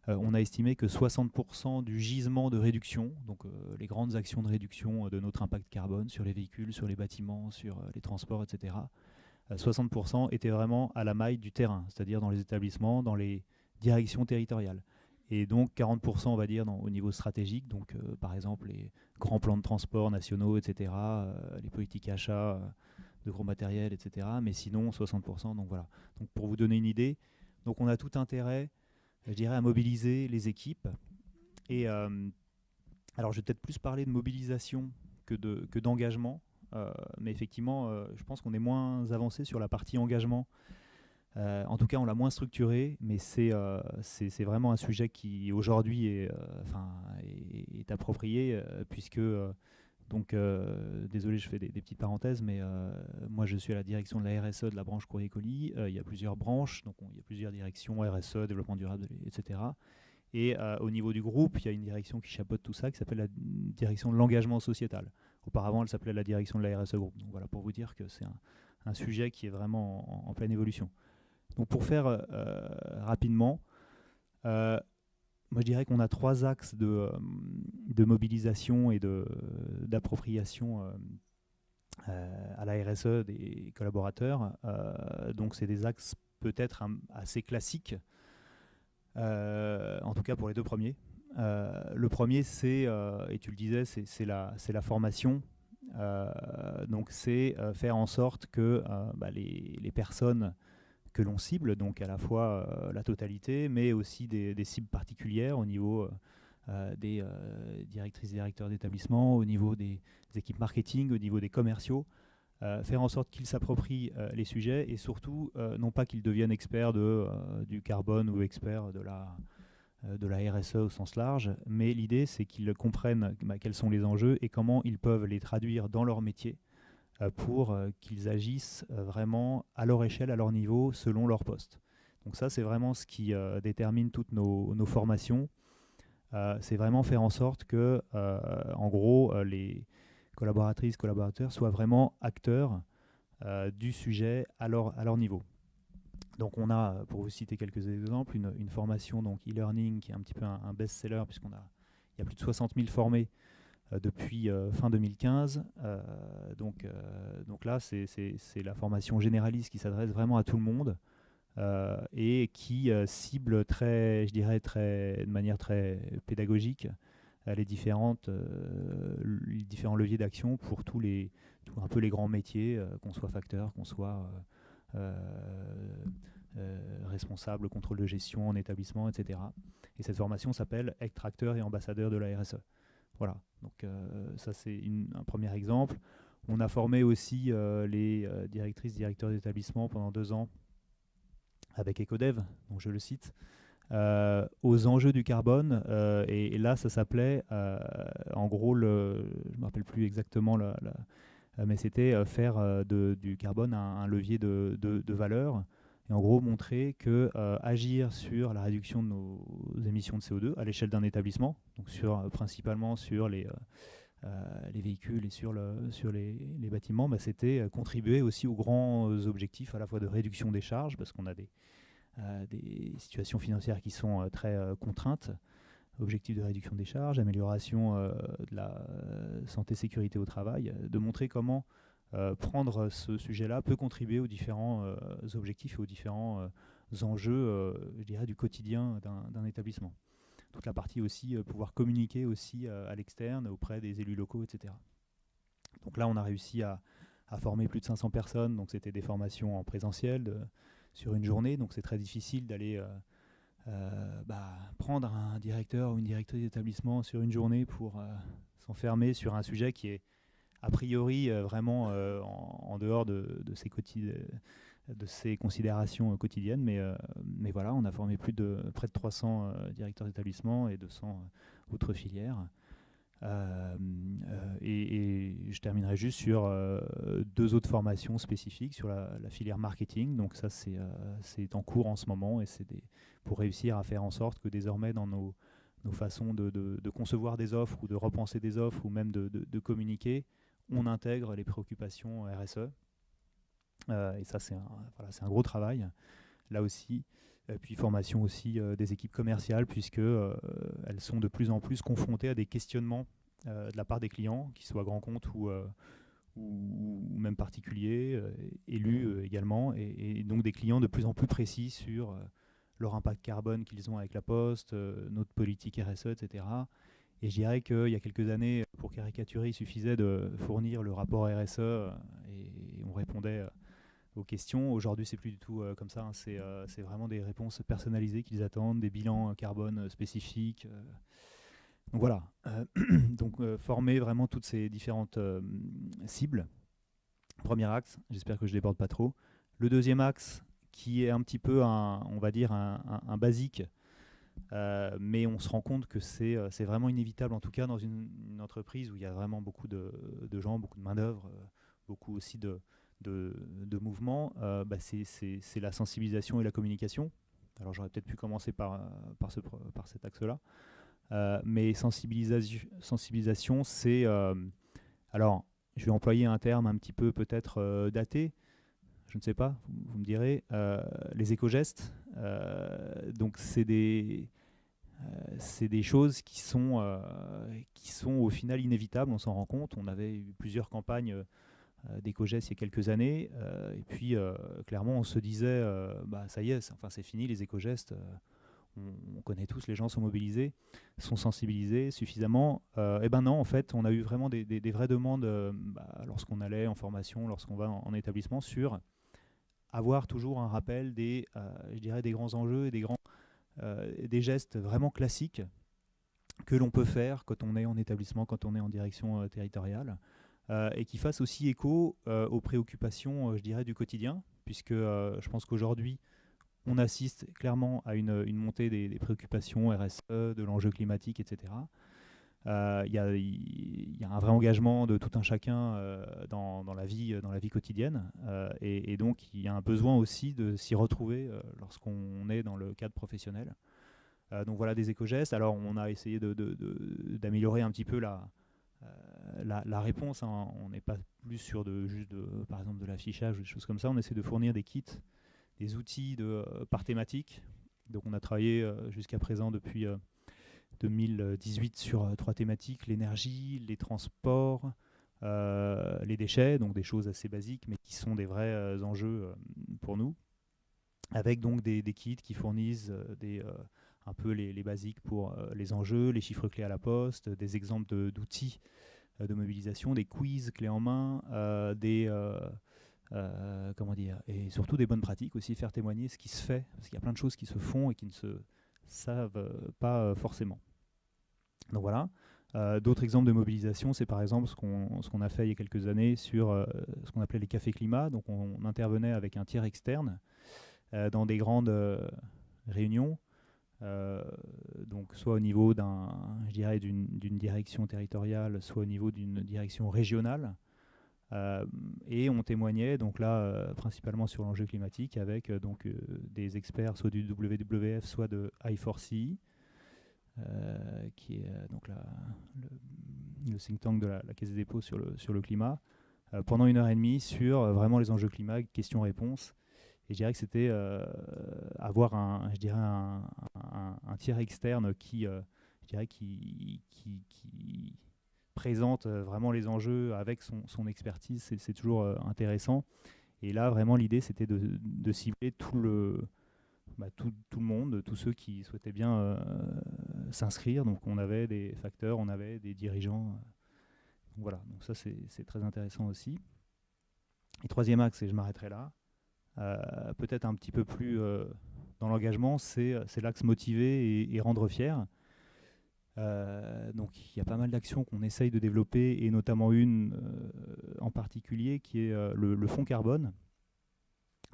on a estimé que 60% du gisement de réduction, donc les grandes actions de réduction de notre impact carbone sur les véhicules, sur les bâtiments, sur les transports, etc., 60% étaient vraiment à la maille du terrain, c'est-à-dire dans les établissements, dans les directions territoriales. Et donc 40%, on va dire, au niveau stratégique, donc par exemple les grands plans de transport nationaux, etc., les politiques achats de gros matériel, etc., mais sinon 60%, donc voilà. Donc pour vous donner une idée, donc on a tout intérêt, je dirais, à mobiliser les équipes. Et alors je vais peut-être plus parler de mobilisation que d'engagement, mais effectivement, je pense qu'on est moins avancé sur la partie engagement. En tout cas, on l'a moins structuré, mais c'est vraiment un sujet qui aujourd'hui est approprié, puisque, désolé, je fais des petites parenthèses, mais moi je suis à la direction de la RSE de la branche courrier-colis. Il y a plusieurs branches, donc il y a plusieurs directions, RSE, développement durable, etc. Et au niveau du groupe, il y a une direction qui chapeaute tout ça, qui s'appelle la direction de l'engagement sociétal. Auparavant, elle s'appelait la direction de la RSE Group. Donc voilà, pour vous dire que c'est un sujet qui est vraiment en pleine évolution. Donc pour faire rapidement, moi je dirais qu'on a 3 axes de mobilisation et d'appropriation à la RSE des collaborateurs. Donc c'est des axes peut-être assez classiques, en tout cas pour les 2 premiers. Le premier, c'est, et tu le disais, c'est la formation. Donc c'est faire en sorte que les personnes que l'on cible, donc à la fois la totalité, mais aussi des cibles particulières au niveau des directrices et directeurs d'établissement, au niveau des équipes marketing, au niveau des commerciaux, faire en sorte qu'ils s'approprient les sujets et surtout, non pas qu'ils deviennent experts du carbone ou experts de la RSE au sens large, mais l'idée c'est qu'ils comprennent quels sont les enjeux et comment ils peuvent les traduire dans leur métier pour qu'ils agissent vraiment à leur échelle, à leur niveau, selon leur poste. Donc ça, c'est vraiment ce qui détermine toutes nos formations. C'est vraiment faire en sorte que, en gros, les collaboratrices, collaborateurs soient vraiment acteurs du sujet à leur niveau. Donc on a, pour vous citer quelques exemples, une formation donc e-learning qui est un petit peu un best-seller, puisqu'il y a plus de 60 000 formés depuis fin 2015. Donc là, c'est la formation généraliste qui s'adresse vraiment à tout le monde et qui cible de manière très pédagogique les différents leviers d'action pour un peu les grands métiers, qu'on soit facteur, qu'on soit responsable, contrôle de gestion en établissement, etc. Et cette formation s'appelle Être acteur et ambassadeur de la RSE. Voilà, donc ça c'est un premier exemple. On a formé aussi les directrices, directeurs d'établissement pendant 2 ans avec Ecodev, donc je le cite, aux enjeux du carbone. Et là, ça s'appelait, en gros, je ne me rappelle plus exactement, mais c'était faire du carbone un levier de valeur. Et en gros, montrer que agir sur la réduction de nos émissions de CO2 à l'échelle d'un établissement, donc principalement sur les les véhicules et sur les bâtiments, c'était contribuer aussi aux grands objectifs à la fois de réduction des charges, parce qu'on a des situations financières qui sont très contraintes, objectifs de réduction des charges, amélioration de la santé-sécurité au travail, de montrer comment prendre ce sujet-là peut contribuer aux différents objectifs et aux différents enjeux, je dirais, du quotidien d'un établissement. Toute la partie aussi, pouvoir communiquer aussi à l'externe, auprès des élus locaux, etc. Donc là, on a réussi à former plus de 500 personnes, donc c'était des formations en présentiel sur une journée, donc c'est très difficile d'aller prendre un directeur ou une directrice d'établissement sur une journée pour s'enfermer sur un sujet qui est a priori vraiment en dehors de ces considérations quotidiennes, mais voilà, on a formé près de 300 directeurs d'établissement et 200 autres filières. Et je terminerai juste sur 2 autres formations spécifiques sur la filière marketing. Donc ça, c'est en cours en ce moment, et c'est pour réussir à faire en sorte que désormais dans nos façons de concevoir des offres ou de repenser des offres ou même de communiquer, on intègre les préoccupations RSE. Et ça, c'est un gros travail, là aussi. Et puis formation aussi des équipes commerciales, puisque elles sont de plus en plus confrontées à des questionnements de la part des clients, qu'ils soient grands comptes ou même particuliers, élus également, et donc des clients de plus en plus précis sur leur impact carbone qu'ils ont avec la Poste, notre politique RSE, etc. Et je dirais qu'il y a quelques années, pour caricaturer, il suffisait de fournir le rapport RSE et on répondait aux questions. Aujourd'hui, c'est plus du tout comme ça. C'est vraiment des réponses personnalisées qu'ils attendent, des bilans carbone spécifiques. Donc voilà. Donc former vraiment toutes ces différentes cibles. Premier axe, j'espère que je ne déborde pas trop. Le deuxième axe, qui est un petit peu on va dire un basique, mais on se rend compte que c'est vraiment inévitable, en tout cas dans une entreprise où il y a vraiment beaucoup de gens, beaucoup de main-d'œuvre, beaucoup aussi de mouvements, c'est la sensibilisation et la communication. Alors j'aurais peut-être pu commencer par cet axe-là. Mais sensibilisation, c'est... alors, je vais employer un terme un petit peu peut-être daté, je ne sais pas, vous me direz, les éco-gestes. Donc c'est des choses qui sont au final inévitables, on s'en rend compte. On avait eu plusieurs campagnes d'éco-gestes il y a quelques années, et puis clairement on se disait, ça y est, c'est fini les éco-gestes, on connaît tous, les gens sont mobilisés, sont sensibilisés suffisamment. Et ben non, en fait, on a eu vraiment des vraies demandes lorsqu'on allait en formation, lorsqu'on va en établissement, sur avoir toujours un rappel je dirais des grands enjeux et des gestes vraiment classiques que l'on peut faire quand on est en établissement, quand on est en direction territoriale, et qui fassent aussi écho aux préoccupations, je dirais, du quotidien, puisque je pense qu'aujourd'hui, on assiste clairement à une montée des préoccupations RSE, de l'enjeu climatique, etc. Il y a un vrai engagement de tout un chacun dans la vie quotidienne, et donc il y a un besoin aussi de s'y retrouver lorsqu'on est dans le cadre professionnel. Donc voilà des éco-gestes. Alors on a essayé d'améliorer un petit peu la réponse, hein. On n'est pas plus sur par exemple de l'affichage ou des choses comme ça. On essaie de fournir des kits, des outils par thématique. Donc on a travaillé jusqu'à présent depuis 2018 sur 3 thématiques: l'énergie, les transports, les déchets, donc des choses assez basiques mais qui sont des vrais enjeux pour nous, avec donc des kits qui fournissent un peu les basiques pour les enjeux, les chiffres clés à la Poste, des exemples d'outils de mobilisation, des quiz clés en main, et surtout des bonnes pratiques aussi, faire témoigner ce qui se fait, parce qu'il y a plein de choses qui se font et qui ne se savent pas forcément. Donc voilà. D'autres exemples de mobilisation, c'est par exemple ce qu'on a fait il y a quelques années sur ce qu'on appelait les cafés climat. Donc on intervenait avec un tiers externe dans des grandes réunions, donc soit au niveau d'une direction territoriale, soit au niveau d'une direction régionale. Et on témoignait donc là principalement sur l'enjeu climatique avec des experts soit du WWF soit de I4CE qui est donc le think tank de la Caisse des dépôts sur le climat, pendant 1h30 sur vraiment les enjeux climat, questions-réponses. Et je dirais que c'était avoir un tiers externe qui présente vraiment les enjeux avec son expertise. C'est toujours intéressant. Et là, vraiment, l'idée, c'était de cibler tout le monde, tous ceux qui souhaitaient bien s'inscrire. Donc, on avait des facteurs, on avait des dirigeants. Donc, voilà, donc ça, c'est très intéressant aussi. Et troisième axe, et je m'arrêterai là, peut-être un petit peu plus dans l'engagement, c'est l'axe motiver et rendre fier. Donc il y a pas mal d'actions qu'on essaye de développer, et notamment une en particulier qui est le fonds carbone.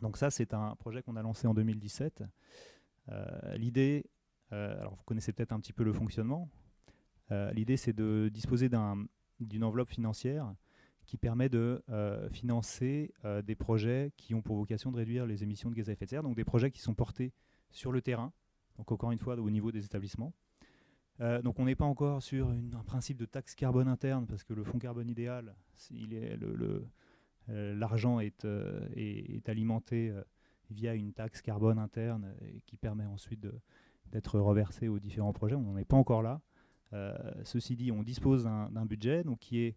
Donc ça, c'est un projet qu'on a lancé en 2017. L'idée, alors vous connaissez peut-être un petit peu le fonctionnement, l'idée c'est de disposer d'une enveloppe financière qui permet de financer des projets qui ont pour vocation de réduire les émissions de gaz à effet de serre, donc des projets qui sont portés sur le terrain, donc encore une fois au niveau des établissements. Donc on n'est pas encore sur un principe de taxe carbone interne, parce que le fonds carbone idéal, l'argent est alimenté via une taxe carbone interne et qui permet ensuite d'être reversé aux différents projets. On n'en est pas encore là. Ceci dit, on dispose d'un budget donc, qui est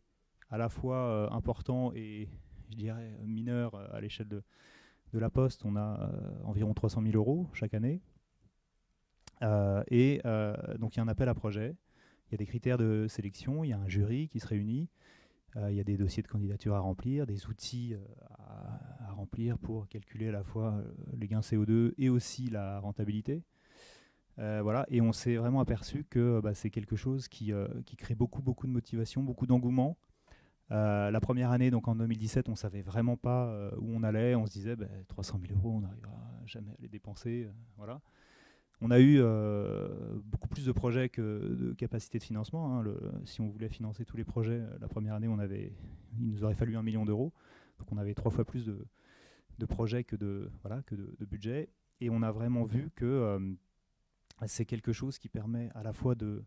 à la fois important et, je dirais, mineur à l'échelle de la Poste. On a environ 300 000 € chaque année. Donc il y a un appel à projet, il y a des critères de sélection, il y a un jury qui se réunit, il y a des dossiers de candidature à remplir, des outils à remplir pour calculer à la fois les gains CO2 et aussi la rentabilité. Voilà, et on s'est vraiment aperçu que c'est quelque chose qui crée beaucoup de motivation, beaucoup d'engouement. La première année, donc en 2017, on ne savait vraiment pas où on allait. On se disait 300 000 €, on n'arrivera jamais à les dépenser. Voilà. On a eu beaucoup plus de projets que de capacité de financement. Hein. Si on voulait financer tous les projets, la première année, il nous aurait fallu 1 million d'euros. Donc on avait 3 fois plus de projets que de budget. Et on a vraiment vu que c'est quelque chose qui permet à la fois de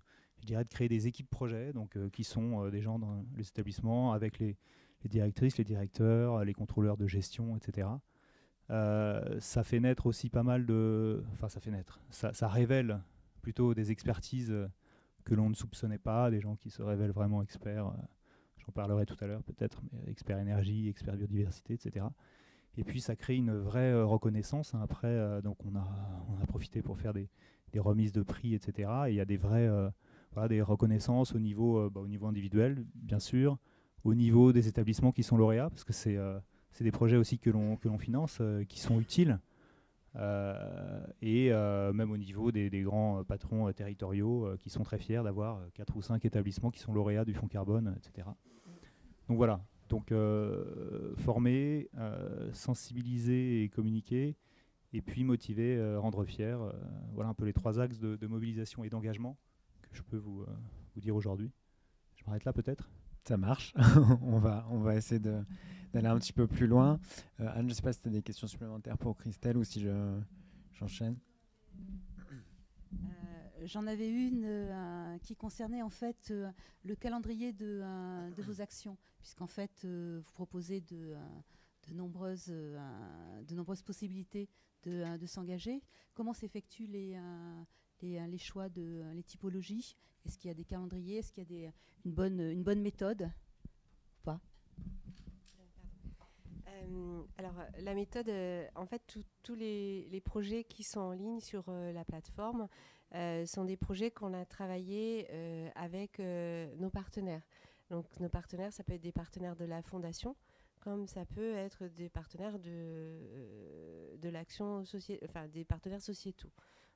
créer des équipes projets, donc, qui sont des gens dans les établissements avec les directrices, les directeurs, les contrôleurs de gestion, etc. Ça fait naître aussi pas mal ça révèle plutôt des expertises que l'on ne soupçonnait pas, des gens qui se révèlent vraiment experts, j'en parlerai tout à l'heure peut-être, mais experts énergie, experts biodiversité, etc. Et puis ça crée une vraie reconnaissance. Hein. Après, donc on a profité pour faire des remises de prix, etc. Et il y a des vraies des reconnaissances au niveau individuel, bien sûr, au niveau des établissements qui sont lauréats, parce que c'est des projets aussi que l'on finance, qui sont utiles, et même au niveau des grands patrons territoriaux qui sont très fiers d'avoir 4 ou 5 établissements qui sont lauréats du fonds carbone, etc. Donc voilà, donc former, sensibiliser et communiquer, et puis motiver, rendre fier. Voilà un peu les 3 axes de mobilisation et d'engagement que je peux vous dire aujourd'hui. Je m'arrête là peut-être. Ça marche. on va essayer d'aller un petit peu plus loin. Anne, je ne sais pas si tu as des questions supplémentaires pour Christelle ou si j'enchaîne. J'en avais une qui concernait en fait le calendrier de vos actions, puisqu'en fait vous proposez de nombreuses possibilités de s'engager. Comment s'effectuent les choix les typologies? Est-ce qu'il y a des calendriers? Est-ce qu'il y a une bonne méthode ou pas? Alors la méthode, en fait, tous les projets qui sont en ligne sur la plateforme sont des projets qu'on a travaillés avec nos partenaires. Donc nos partenaires, ça peut être des partenaires de la fondation, comme ça peut être des partenaires de l'action des partenaires sociétaux.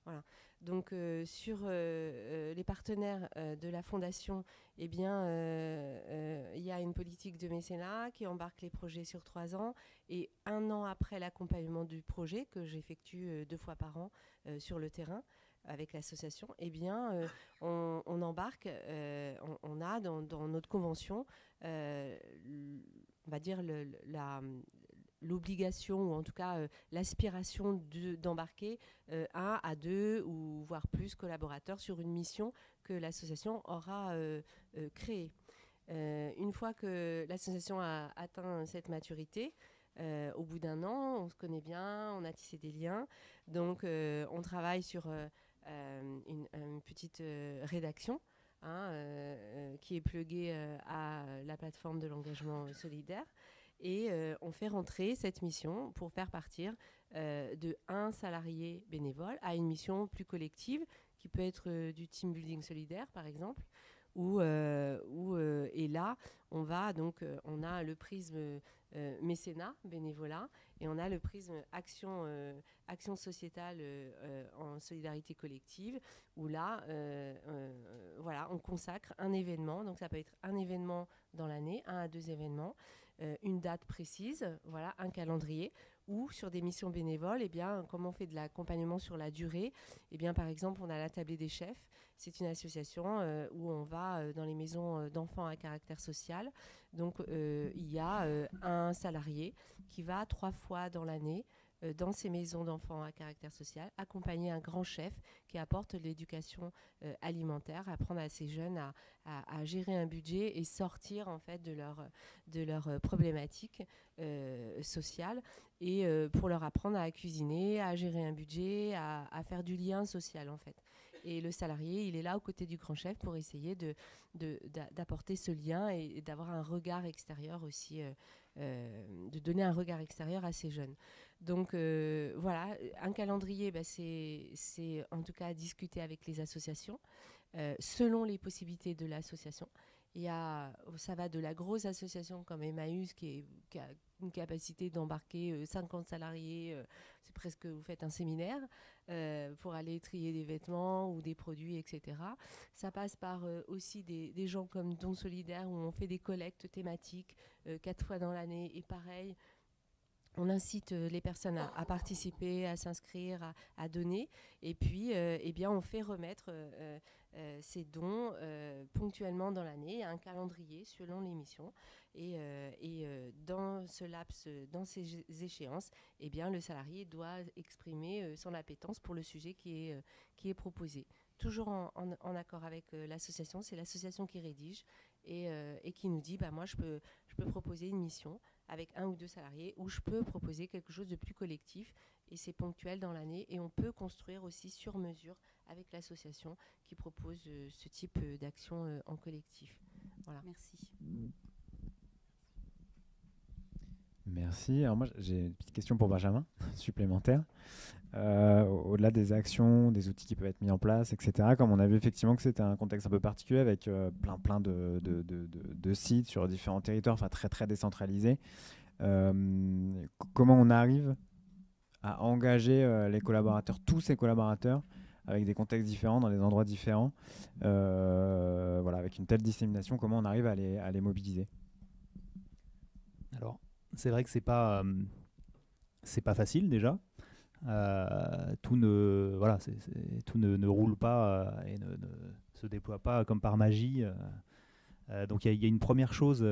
Voilà. Donc sur les partenaires de la fondation, il y a une politique de mécénat qui embarque les projets sur 3 ans, et 1 an après l'accompagnement du projet, que j'effectue 2 fois par an sur le terrain avec l'association, on embarque, on a dans notre convention, on va dire l'obligation, ou en tout cas l'aspiration d'embarquer 1 à 2 ou voire plus collaborateurs sur une mission que l'association aura créée. Une fois que l'association a atteint cette maturité, au bout d'1 an, on se connaît bien, on a tissé des liens, donc on travaille sur une petite rédaction qui est pluguée à la plateforme de l'engagement solidaire, et on fait rentrer cette mission pour faire partir de 1 salarié bénévole à une mission plus collective qui peut être du team building solidaire par exemple, et là on va donc on a le prisme mécénat, bénévolat, et on a le prisme action sociétale en solidarité collective, où là voilà, on consacre un événement, donc ça peut être un événement dans l'année, 1 à 2 événements, une date précise, voilà, un calendrier, ou sur des missions bénévoles, eh bien, comme on fait de l'accompagnement sur la durée, eh bien, par exemple, on a la Tablée des chefs. C'est une association où on va dans les maisons d'enfants à caractère social. Donc, il y a un salarié qui va 3 fois dans l'année dans ces maisons d'enfants à caractère social, accompagner un grand chef qui apporte l'éducation alimentaire, apprendre à ces jeunes à gérer un budget et sortir en fait de leur problématique sociale, et pour leur apprendre à cuisiner, à gérer un budget, à faire du lien social en fait. Et le salarié, il est là aux côtés du grand chef pour essayer d'apporter ce lien et d'avoir un regard extérieur aussi, de donner un regard extérieur à ces jeunes. Donc voilà, un calendrier, c'est en tout cas à discuter avec les associations, selon les possibilités de l'association. Ça va de la grosse association comme Emmaüs qui a une capacité d'embarquer 50 salariés, c'est presque, vous faites un séminaire pour aller trier des vêtements ou des produits, etc. Ça passe par aussi des gens comme Don Solidaire, où on fait des collectes thématiques 4 fois dans l'année, et pareil, on incite les personnes à participer, à s'inscrire, à donner, et puis eh bien, on fait remettre ces dons ponctuellement dans l'année, un calendrier selon les missions, et dans ce laps, dans ces échéances, eh bien, le salarié doit exprimer son appétence pour le sujet qui est proposé. Toujours en accord avec l'association, c'est l'association qui rédige et qui nous dit moi je peux proposer une mission avec 1 ou 2 salariés, ou je peux proposer quelque chose de plus collectif, et c'est ponctuel dans l'année, et on peut construire aussi sur mesure avec l'association qui propose ce type d'action en collectif. Voilà. Merci. Merci. Alors moi, j'ai une petite question pour Benjamin, supplémentaire. Au-delà des actions, des outils qui peuvent être mis en place, etc., comme on a vu effectivement que c'était un contexte un peu particulier avec plein de sites sur différents territoires, enfin très très décentralisés, comment on arrive à engager les collaborateurs, tous ces collaborateurs, avec des contextes différents, dans des endroits différents, voilà, avec une telle dissémination, comment on arrive à les mobiliser? Alors, c'est vrai que c'est pas facile déjà. Tout ne roule pas et ne se déploie pas comme par magie. Donc il y a une première chose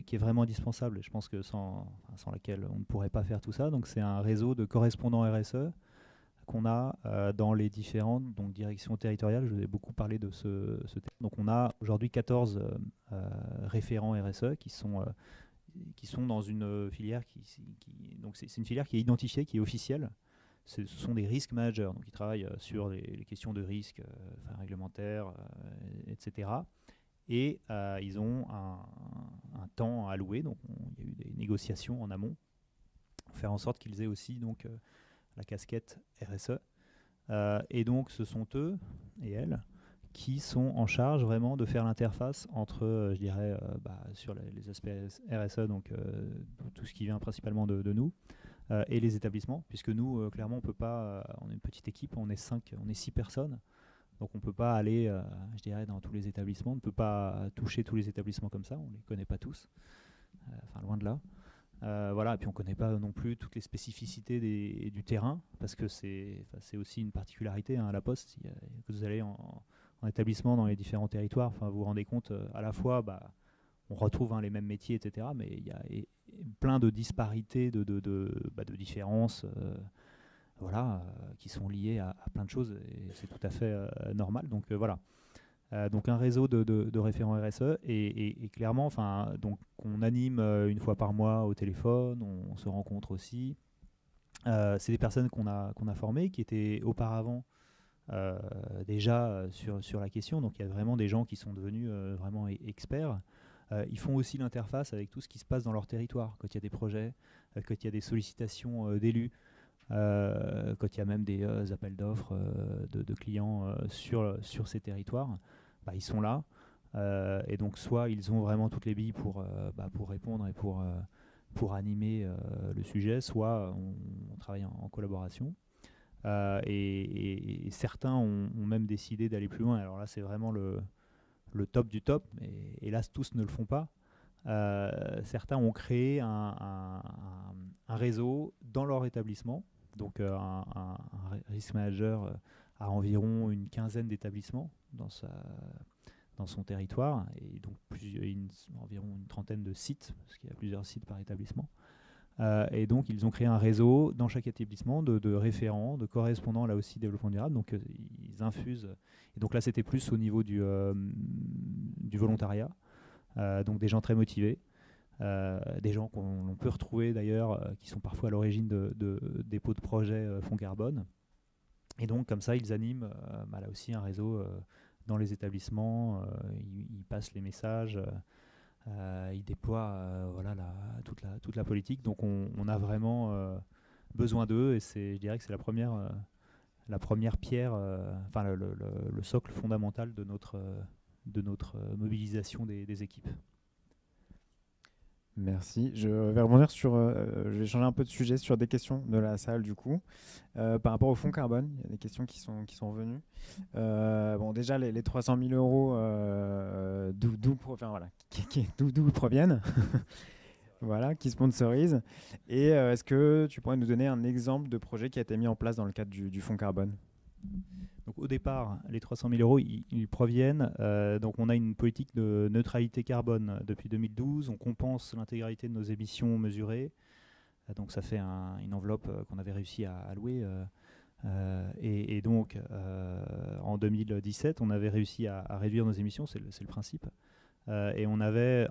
qui est vraiment indispensable, et je pense que sans laquelle on ne pourrait pas faire tout ça. Donc c'est un réseau de correspondants RSE qu'on a dans les différentes directions territoriales. Je vous ai beaucoup parlé de ce thème. Donc on a aujourd'hui 14 référents RSE qui sont dans une filière donc c'est une filière qui est identifiée, qui est officielle. Ce sont des risk managers, donc ils travaillent sur les questions de risque réglementaires, etc. Et ils ont un temps alloué, donc il y a eu des négociations en amont pour faire en sorte qu'ils aient aussi donc la casquette RSE. Et donc ce sont eux et elles qui sont en charge vraiment de faire l'interface entre, je dirais, sur les aspects RSE, donc tout ce qui vient principalement de nous, et les établissements, puisque nous, clairement, on peut pas, on est une petite équipe, on est 6 personnes, donc on ne peut pas aller, je dirais, dans tous les établissements, on ne peut pas toucher tous les établissements comme ça, on ne les connaît pas tous, loin de là. Voilà, et puis on ne connaît pas non plus toutes les spécificités du terrain, parce que c'est aussi une particularité à la Poste. Que vous allez en établissement dans les différents territoires, vous vous rendez compte, à la fois on retrouve les mêmes métiers, etc., mais il y a plein de disparités, de différences qui sont liées à plein de choses, et c'est tout à fait normal. Donc voilà. Donc un réseau de référents RSE, et clairement, donc on anime une fois par mois au téléphone, on se rencontre aussi. C'est des personnes qu'on a formées, qui étaient auparavant déjà sur la question, donc il y a vraiment des gens qui sont devenus vraiment experts. Ils font aussi l'interface avec tout ce qui se passe dans leur territoire, quand il y a des projets, quand il y a des sollicitations d'élus, quand il y a même des appels d'offres de clients sur ces territoires, ils sont là. Et donc soit ils ont vraiment toutes les billes pour répondre et pour animer le sujet, soit on travaille en collaboration. Et certains ont même décidé d'aller plus loin. Alors là, c'est vraiment le top du top, mais hélas, tous ne le font pas. Certains ont créé un réseau dans leur établissement. Donc un risk manager a environ une quinzaine d'établissements dans son territoire, et donc environ une trentaine de sites, parce qu'il y a plusieurs sites par établissement. Et donc ils ont créé un réseau dans chaque établissement de référents, de correspondants là aussi développement durable. Donc ils infusent. Et donc là c'était plus au niveau du volontariat, donc des gens très motivés. Des gens qu'on peut retrouver d'ailleurs, qui sont parfois à l'origine de dépôts de projets fonds carbone. Et donc comme ça, ils animent là aussi un réseau dans les établissements, ils passent les messages, ils déploient toute la politique. Donc on a vraiment besoin d'eux, et je dirais que c'est la première pierre, le socle fondamental de notre mobilisation des équipes. Merci. Je vais rebondir je vais changer un peu de sujet sur des questions de la salle du coup. Par rapport au fonds carbone, il y a des questions qui sont venues. Déjà les 300 000 euros, d'où proviennent voilà, qui sponsorisent. Et est-ce que tu pourrais nous donner un exemple de projet qui a été mis en place dans le cadre du fonds carbone ? Donc au départ, les 300 000 euros, ils proviennent. Donc on a une politique de neutralité carbone depuis 2012. On compense l'intégralité de nos émissions mesurées. Donc ça fait une enveloppe qu'on avait réussi à allouer. Et donc en 2017, on avait réussi à réduire nos émissions, c'est le principe. Et on avait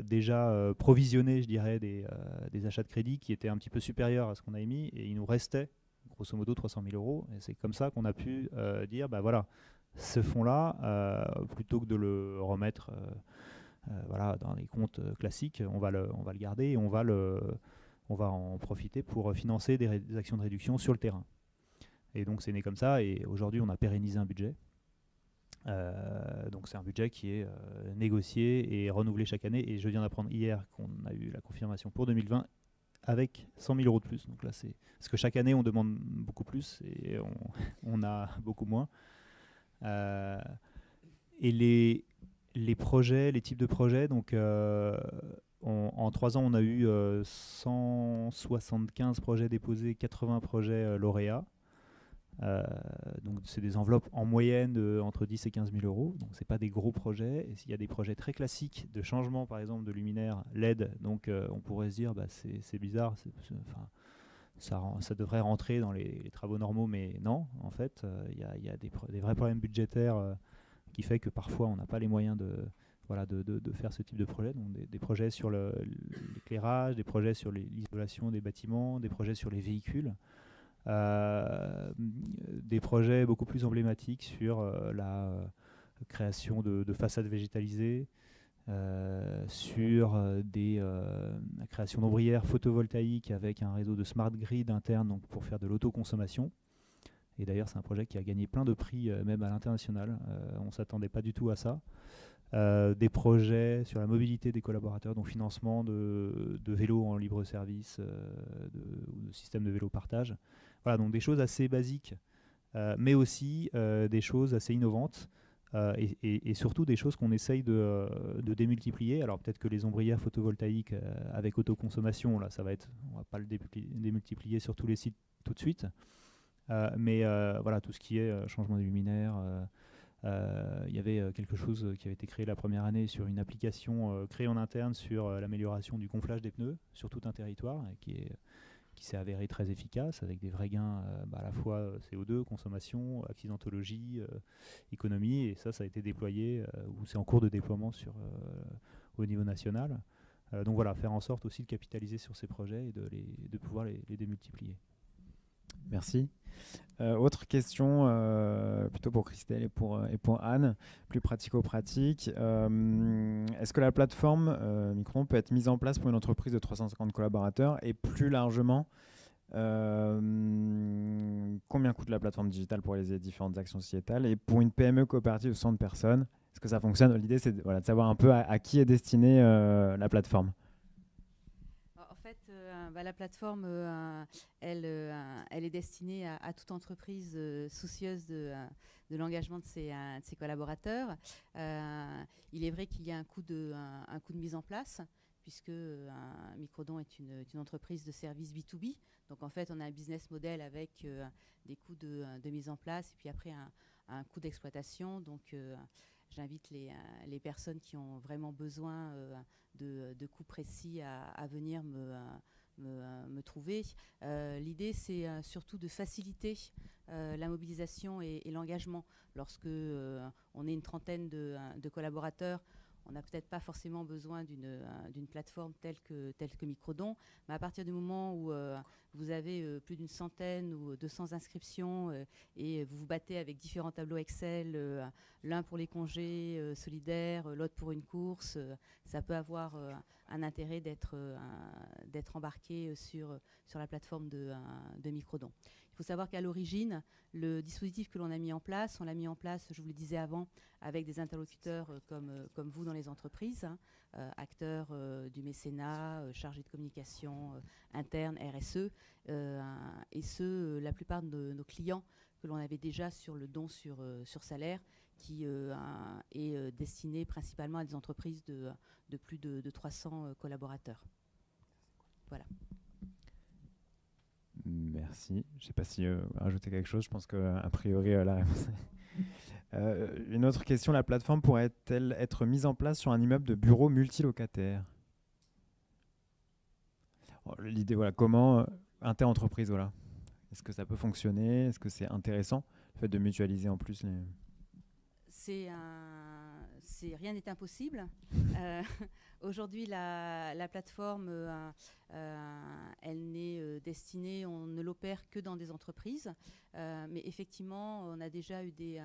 déjà provisionné, je dirais, des achats de crédit qui étaient un petit peu supérieurs à ce qu'on a émis. Et il nous restait grosso modo 300 000 euros, et c'est comme ça qu'on a pu dire, voilà, ce fonds-là, plutôt que de le remettre dans les comptes classiques, on va le garder, et on va en profiter pour financer des actions de réduction sur le terrain. Et donc c'est né comme ça, et aujourd'hui on a pérennisé un budget. Donc c'est un budget qui est négocié et renouvelé chaque année, et je viens d'apprendre hier qu'on a eu la confirmation pour 2020 avec 100 000 euros de plus. Donc là, c'est parce que chaque année, on demande beaucoup plus et on a beaucoup moins. Et les projets, les types de projets, donc en 3 ans, on a eu 175 projets déposés, 80 projets lauréats. Donc c'est des enveloppes en moyenne entre 10 et 15 000 euros, donc c'est pas des gros projets. Et s'il y a des projets très classiques de changement, par exemple de luminaire LED, donc on pourrait se dire c'est bizarre, ça devrait rentrer dans les travaux normaux, mais non, en fait il y a des vrais problèmes budgétaires qui fait que parfois on n'a pas les moyens de faire ce type de projet. Donc des projets sur l'éclairage, des projets sur l'isolation des bâtiments, des projets sur les véhicules. Des projets beaucoup plus emblématiques sur la création de façades végétalisées, sur la création d'ombrières photovoltaïques avec un réseau de smart grid interne, donc pour faire de l'autoconsommation. Et d'ailleurs, c'est un projet qui a gagné plein de prix, même à l'international. On ne s'attendait pas du tout à ça. Des projets sur la mobilité des collaborateurs, donc financement de vélos en libre service ou de systèmes de vélo partage. Voilà, donc des choses assez basiques, mais aussi des choses assez innovantes et surtout des choses qu'on essaye de démultiplier. Alors peut-être que les ombrières photovoltaïques avec autoconsommation, là, on va pas le démultiplier sur tous les sites tout de suite, mais voilà, tout ce qui est changement des luminaires, Il y avait quelque chose qui avait été créé la première année sur une application créée en interne sur l'amélioration du gonflage des pneus sur tout un territoire, et qui s'est avéré très efficace, avec des vrais gains à la fois CO2, consommation, accidentologie, économie, et ça a été déployé, ou c'est en cours de déploiement au niveau national. Donc voilà, faire en sorte aussi de capitaliser sur ces projets et de pouvoir les démultiplier. Merci. Autre question, plutôt pour Christelle et pour Anne, plus pratico-pratique. Est-ce que la plateforme Microdon peut être mise en place pour une entreprise de 350 collaborateurs, et plus largement, combien coûte la plateforme digitale pour les différentes actions sociétales, et pour une PME coopérative de 60 personnes, est-ce que ça fonctionne? L'idée, c'est de savoir un peu à qui est destinée la plateforme. En fait, la plateforme, elle est destinée à toute entreprise soucieuse de l'engagement de ses collaborateurs. Il est vrai qu'il y a un coût de mise en place, puisque Microdon est une entreprise de service B2B. Donc en fait, on a un business model avec des coûts de mise en place, et puis après un coût d'exploitation. Donc j'invite les personnes qui ont vraiment besoin de coûts précis à venir me trouver. L'idée, c'est surtout de faciliter la mobilisation et l'engagement. Lorsque on est une trentaine de collaborateurs, on n'a peut-être pas forcément besoin d'une plateforme telle que Microdon, mais à partir du moment où vous avez plus d'une centaine ou 200 inscriptions et vous vous battez avec différents tableaux Excel, l'un pour les congés solidaires, l'autre pour une course, ça peut avoir un intérêt d'être embarqué sur la plateforme de Microdon. Il faut savoir qu'à l'origine, le dispositif que l'on a mis en place, on l'a mis en place, je vous le disais avant, avec des interlocuteurs comme vous dans les entreprises, acteurs du mécénat, chargés de communication interne, RSE, et la plupart de nos clients que l'on avait déjà sur le don sur salaire, qui est destiné principalement à des entreprises de plus de 300 collaborateurs. Voilà. Merci. Je ne sais pas si rajouter quelque chose. Je pense qu'a priori, la réponse est... une autre question, la plateforme pourrait-elle être mise en place sur un immeuble de bureaux multilocataires? L'idée, comment inter-entreprise, Est-ce que ça peut fonctionner? Est-ce que c'est intéressant, le fait de mutualiser en plus les... Rien n'est impossible. Aujourd'hui, la plateforme, elle n'est destinée, on ne l'opère que dans des entreprises. Mais effectivement, on a déjà eu des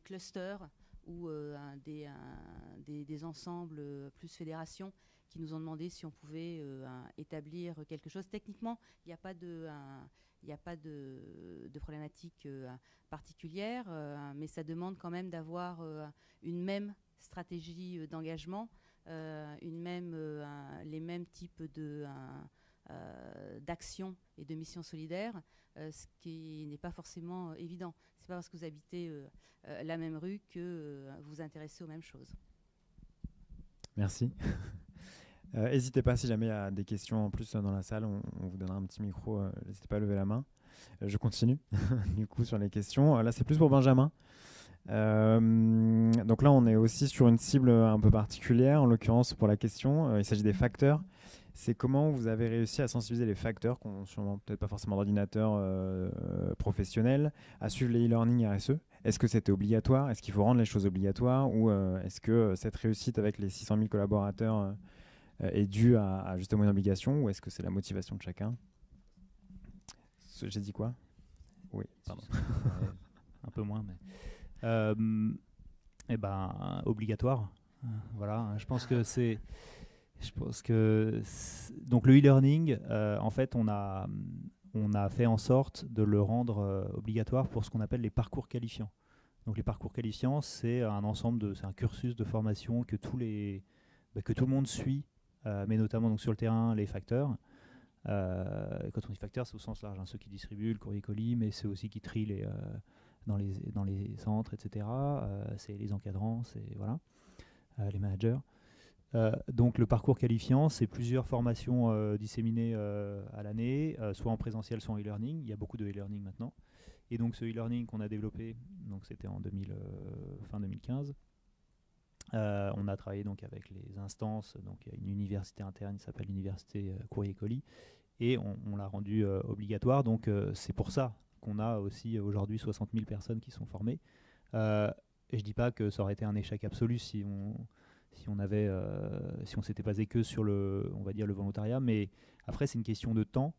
clusters ou des ensembles plus fédérations qui nous ont demandé si on pouvait établir quelque chose. Techniquement, il n'y a pas de problématique particulière, mais ça demande quand même d'avoir une même stratégie d'engagement, les mêmes types d'actions et de missions solidaires, ce qui n'est pas forcément évident. Ce n'est pas parce que vous habitez la même rue que vous vous intéressez aux mêmes choses. Merci. N'hésitez pas, si jamais il y a des questions en plus dans la salle, on vous donnera un petit micro, n'hésitez pas à lever la main. Je continue du coup sur les questions. Là, c'est plus pour Benjamin. Donc là, on est aussi sur une cible un peu particulière, en l'occurrence pour la question. Il s'agit des facteurs. C'est comment vous avez réussi à sensibiliser les facteurs, qui n'ont sûrement peut-être pas forcément d'ordinateur professionnel, à suivre les e-learning RSE. Est-ce que c'était obligatoire? Est-ce qu'il faut rendre les choses obligatoires? Ou est-ce que cette réussite avec les 600 000 collaborateurs est due à justement une obligation? Ou est-ce que c'est la motivation de chacun? J'ai dit quoi? Oui, pardon. Un peu moins, mais... obligatoire. Voilà, je pense que donc le e-learning, en fait, on a fait en sorte de le rendre obligatoire pour ce qu'on appelle les parcours qualifiants. Donc les parcours qualifiants, c'est un cursus de formation que tout le monde suit, mais notamment donc sur le terrain les facteurs. Quand on dit facteurs, c'est au sens large, ceux qui distribuent le courrier colis, mais c'est aussi qui trient dans les centres, etc. C'est les encadrants, les managers. Donc le parcours qualifiant, c'est plusieurs formations disséminées à l'année, soit en présentiel, soit en e-learning. Il y a beaucoup de e-learning maintenant. Et donc ce e-learning qu'on a développé, donc c'était en fin 2015, on a travaillé donc avec les instances, donc il y a une université interne qui s'appelle l'université Courrier-Colis, et on l'a rendu obligatoire. Donc c'est pour ça qu'on a aussi aujourd'hui 60 000 personnes qui sont formées. Et je dis pas que ça aurait été un échec absolu si on s'était basé que sur on va dire le volontariat, mais après c'est une question de temps.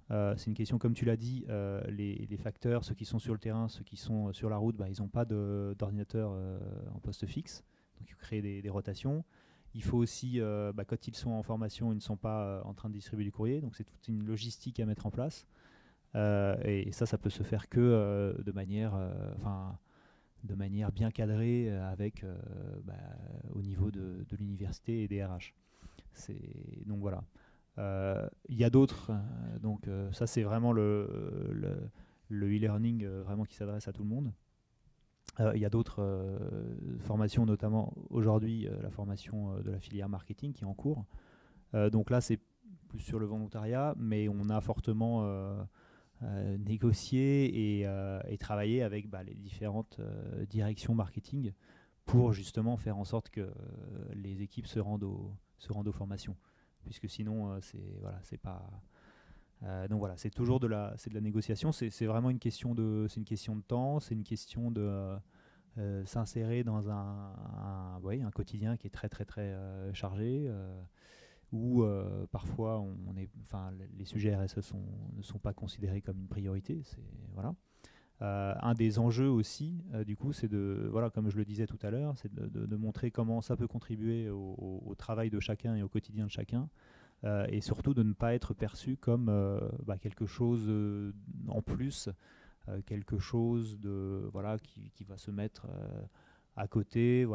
C'est une question, comme tu l'as dit, les facteurs, ceux qui sont sur le terrain, ceux qui sont sur la route, ils n'ont pas d'ordinateur en poste fixe, donc il faut créer des rotations. Il faut aussi, quand ils sont en formation, ils ne sont pas en train de distribuer du courrier, donc c'est toute une logistique à mettre en place. Et ça peut se faire que de manière bien cadrée au niveau de l'université et des RH. Donc voilà. Il y a d'autres, ça c'est vraiment le e-learning vraiment qui s'adresse à tout le monde. Il y a d'autres formations, notamment aujourd'hui la formation de la filière marketing qui est en cours. Donc là c'est plus sur le volontariat, mais on a fortement négocié et travaillé avec les différentes directions marketing pour justement faire en sorte que les équipes se rendent aux formations. Puisque sinon, c'est pas. Donc voilà, c'est toujours de la négociation. C'est vraiment une question de temps. C'est une question de s'insérer dans un quotidien qui est très très très chargé, où parfois les sujets RSE ne sont pas considérés comme une priorité. Voilà. Un des enjeux aussi, du coup, c'est comme je le disais tout à l'heure, c'est de montrer comment ça peut contribuer au travail de chacun et au quotidien de chacun, et surtout de ne pas être perçu comme quelque chose en plus, quelque chose qui va se mettre à côté,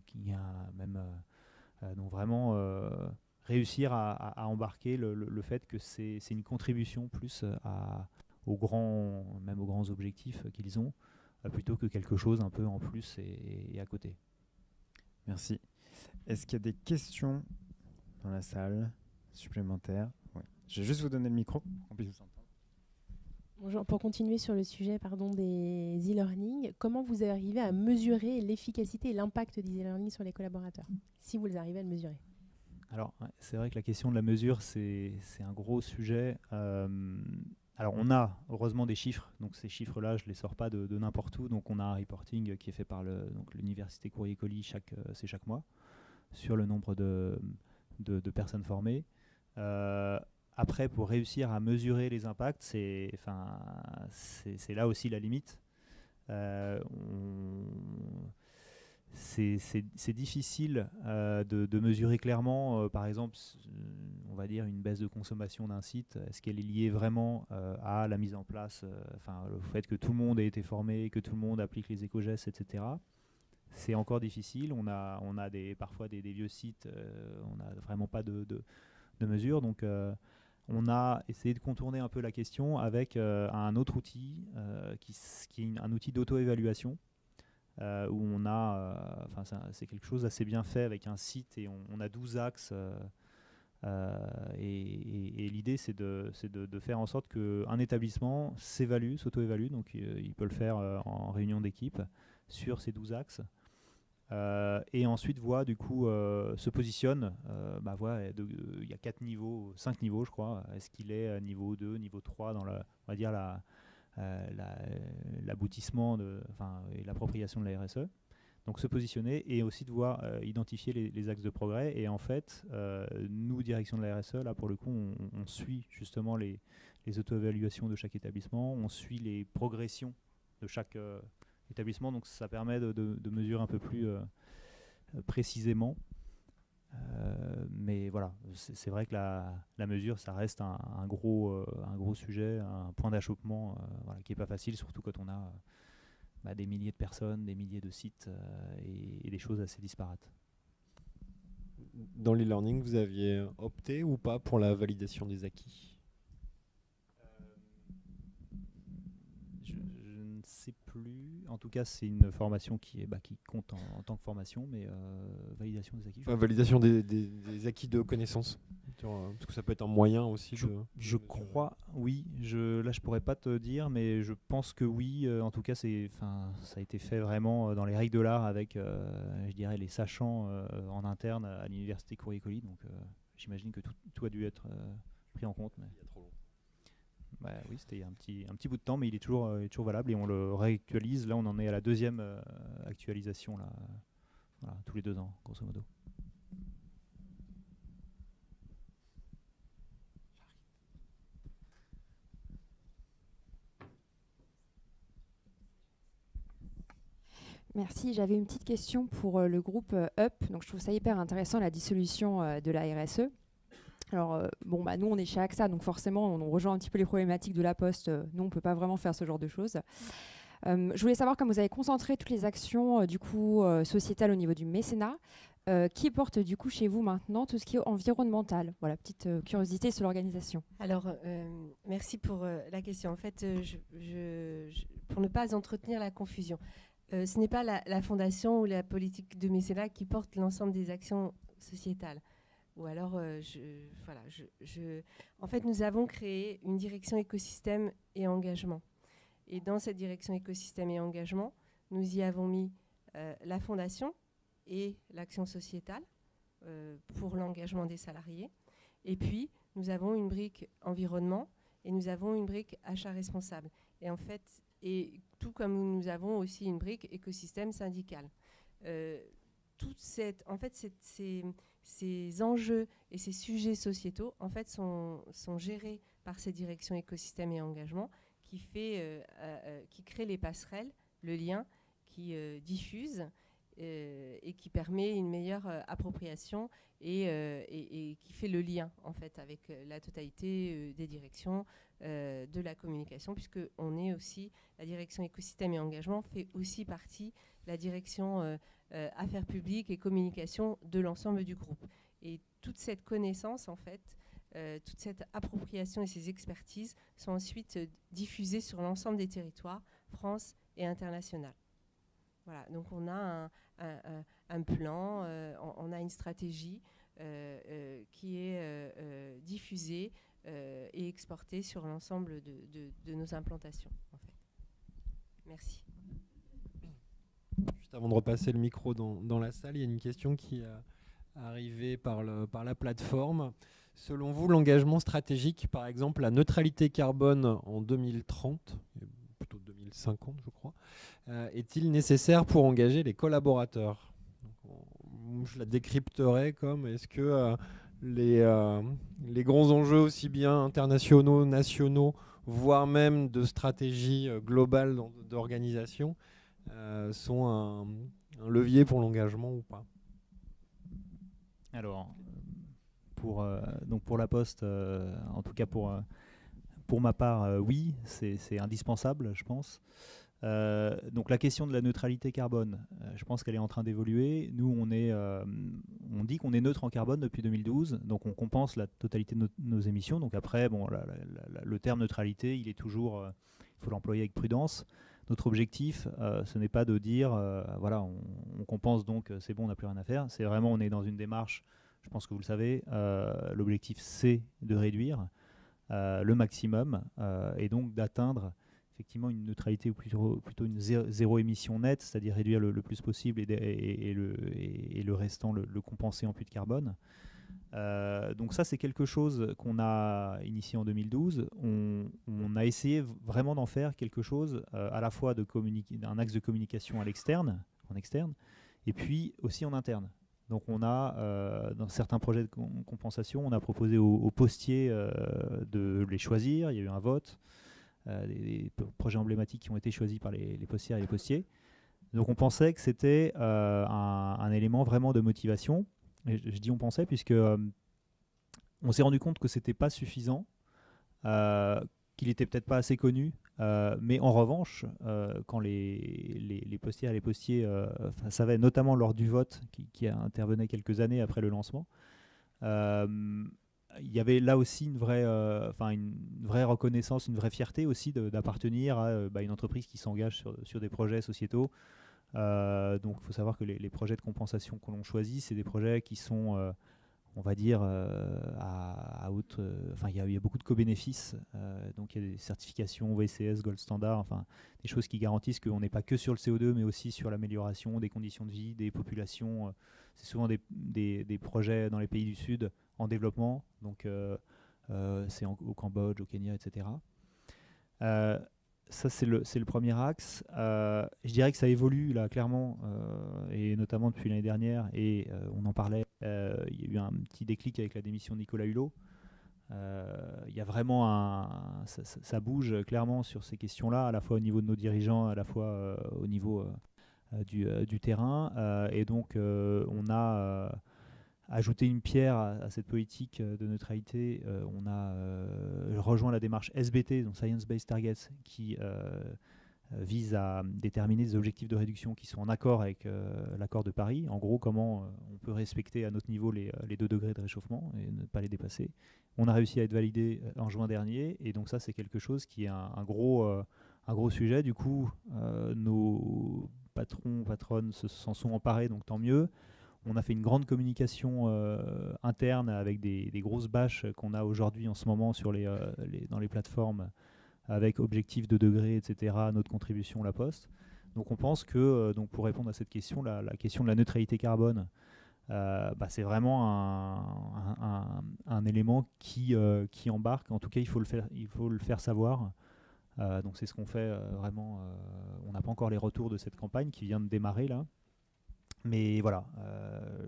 qui a même donc vraiment réussir à embarquer le fait que c'est une contribution plus aux grands objectifs qu'ils ont, plutôt que quelque chose un peu en plus et à côté. Merci. Est-ce qu'il y a des questions dans la salle supplémentaires? Oui. Je vais juste vous donner le micro pour qu'on puisse vous entendre. Bonjour. Pour continuer sur le sujet des e-learning, comment vous arrivez à mesurer l'efficacité et l'impact des e-learning sur les collaborateurs, si vous arrivez à le mesurer? Alors, c'est vrai que la question de la mesure, c'est un gros sujet. Alors, on a heureusement des chiffres, donc ces chiffres-là, je ne les sors pas de n'importe où. Donc, on a un reporting qui est fait par l'université Courrier-Colis chaque mois sur le nombre de personnes formées. Après, pour réussir à mesurer les impacts, c'est là aussi la limite. C'est difficile de mesurer clairement, par exemple, on va dire une baisse de consommation d'un site. Est-ce qu'elle est liée vraiment à la mise en place, au fait que tout le monde ait été formé, que tout le monde applique les éco-gestes, etc. C'est encore difficile. On a parfois des vieux sites, on n'a vraiment pas de mesure. Donc, on a essayé de contourner un peu la question avec un autre outil qui est un outil d'auto-évaluation. Où on a, c'est quelque chose d'assez bien fait avec un site et on a 12 axes et l'idée c'est de faire en sorte qu'un établissement s'auto-évalue, donc il peut le faire en réunion d'équipe sur ces 12 axes et ensuite se positionne, il y a 5 niveaux je crois, est-ce qu'il est niveau 2, niveau 3 dans on va dire l'aboutissement et l'appropriation de la RSE. Donc se positionner et aussi de identifier les axes de progrès. Et en fait, nous, direction de la RSE, là pour le coup, on suit justement les auto-évaluations de chaque établissement, on suit les progressions de chaque établissement. Donc ça permet de mesurer un peu plus précisément. Mais voilà, c'est vrai que la mesure, ça reste un gros sujet, un point d'achoppement qui n'est pas facile, surtout quand on a des milliers de personnes, des milliers de sites et des choses assez disparates. Dans l'e-learning, vous aviez opté ou pas pour la validation des acquis? Je ne sais plus. En tout cas, c'est une formation qui compte en tant que formation, mais validation des acquis. Enfin, validation des acquis de connaissances. Parce que ça peut être un moyen aussi. Je crois, oui. Là, je pourrais pas te dire, mais je pense que oui. En tout cas, ça a été fait vraiment dans les règles de l'art avec, je dirais, les sachants en interne à l'université Courier-Colli. Donc, j'imagine que tout a dû être pris en compte. Mais... Il y a trop long. Bah, oui, c'était il y a un petit bout de temps, mais il est toujours valable et on le réactualise. Là, on en est à la 2e actualisation, là, voilà, tous les 2 ans, grosso modo. Merci. J'avais une petite question pour le groupe UP. Donc, je trouve ça hyper intéressant, la dissolution de la RSE. Alors, nous, on est chez AXA, donc forcément, on rejoint un petit peu les problématiques de la Poste. Nous, on ne peut pas vraiment faire ce genre de choses. Je voulais savoir, comme vous avez concentré toutes les actions sociétales au niveau du mécénat, qui porte du coup chez vous maintenant tout ce qui est environnemental? Voilà, petite curiosité sur l'organisation. Alors, merci pour la question. En fait, pour ne pas entretenir la confusion, ce n'est pas la fondation ou la politique de mécénat qui porte l'ensemble des actions sociétales. Ou alors, en fait, nous avons créé une direction écosystème et engagement. Et dans cette direction écosystème et engagement, nous y avons mis la fondation et l'action sociétale pour l'engagement des salariés. Et puis, nous avons une brique environnement et nous avons une brique achat responsable. Et en fait, tout comme nous avons aussi une brique écosystème syndical. Ces enjeux et ces sujets sociétaux en fait, sont gérés par cette direction écosystème et engagement qui crée les passerelles, le lien, qui diffuse et qui permet une meilleure appropriation et qui fait le lien en fait, avec la totalité des directions de la communication, puisque la direction écosystème et engagement fait aussi partie de la direction affaires publiques et communication de l'ensemble du groupe. Et toute cette connaissance, en fait, toute cette appropriation et ces expertises sont ensuite diffusées sur l'ensemble des territoires, France et international. Voilà, donc on a un plan, on a une stratégie qui est diffusée et exportée sur l'ensemble de nos implantations, en fait. Merci. Juste avant de repasser le micro dans la salle, il y a une question qui est arrivée par la plateforme. Selon vous, l'engagement stratégique, par exemple la neutralité carbone en 2030, plutôt 2050 je crois, est-il nécessaire pour engager les collaborateurs? Donc, je la décrypterai comme, est-ce que les grands enjeux aussi bien internationaux, nationaux, voire même de stratégie globale d'organisation, sont un levier pour l'engagement ou pas? Alors, pour la Poste, en tout cas pour ma part, oui, c'est indispensable, je pense. Donc la question de la neutralité carbone, je pense qu'elle est en train d'évoluer. Nous, on dit qu'on est neutre en carbone depuis 2012, donc on compense la totalité de nos émissions. Donc après, le terme neutralité, il faut l'employer avec prudence. Notre objectif, ce n'est pas de dire, on compense, donc c'est bon, on n'a plus rien à faire. C'est vraiment, on est dans une démarche, je pense que vous le savez, l'objectif c'est de réduire le maximum et donc d'atteindre effectivement une neutralité ou plutôt une zéro émission nette, c'est-à-dire réduire le plus possible et le restant le compenser en puits de carbone. Donc ça, c'est quelque chose qu'on a initié en 2012. On a essayé vraiment d'en faire quelque chose à la fois d'un axe de communication en externe, et puis aussi en interne. Donc on a, dans certains projets de compensation, on a proposé aux postiers de les choisir. Il y a eu un vote, des projets emblématiques qui ont été choisis par les postières et les postiers. Donc on pensait que c'était un élément vraiment de motivation. Et je dis on pensait puisque on s'est rendu compte que c'était pas suffisant, qu'il était peut-être pas assez connu, mais en revanche, quand les postières et les postiers savaient, notamment lors du vote qui intervenait quelques années après le lancement, il y avait là aussi une vraie reconnaissance, une vraie fierté aussi d'appartenir à une entreprise qui s'engage sur des projets sociétaux. Donc il faut savoir que les projets de compensation que l'on choisit, c'est des projets qui sont, on va dire, à haute... il y a beaucoup de co-bénéfices. Donc il y a des certifications VCS, Gold Standard, des choses qui garantissent qu'on n'est pas que sur le CO2, mais aussi sur l'amélioration des conditions de vie, des populations. C'est souvent des projets dans les pays du Sud en développement, donc c'est au Cambodge, au Kenya, etc. Ça, c'est le premier axe. Je dirais que ça évolue là, clairement, et notamment depuis l'année dernière, et on en parlait, il y a eu un petit déclic avec la démission de Nicolas Hulot. Il y a vraiment ça bouge clairement sur ces questions-là, à la fois au niveau de nos dirigeants, à la fois au niveau du terrain. Et donc, on a ajouté une pierre à cette politique de neutralité. On a rejoint la démarche SBT, donc Science Based Targets, qui vise à déterminer des objectifs de réduction qui sont en accord avec l'accord de Paris. En gros, comment on peut respecter à notre niveau les 2 degrés de réchauffement et ne pas les dépasser. On a réussi à être validé en juin dernier, et donc ça, c'est quelque chose qui est un gros sujet. Du coup, nos patronnes s'en sont emparés, donc tant mieux. On a fait une grande communication interne avec des grosses bâches qu'on a aujourd'hui en ce moment dans les plateformes, avec objectifs de degrés, etc., notre contribution La Poste. Donc on pense que, pour répondre à cette question, la question de la neutralité carbone, c'est vraiment un élément qui embarque. En tout cas, il faut le faire savoir. Donc c'est ce qu'on fait vraiment. On n'a pas encore les retours de cette campagne qui vient de démarrer là. Mais voilà,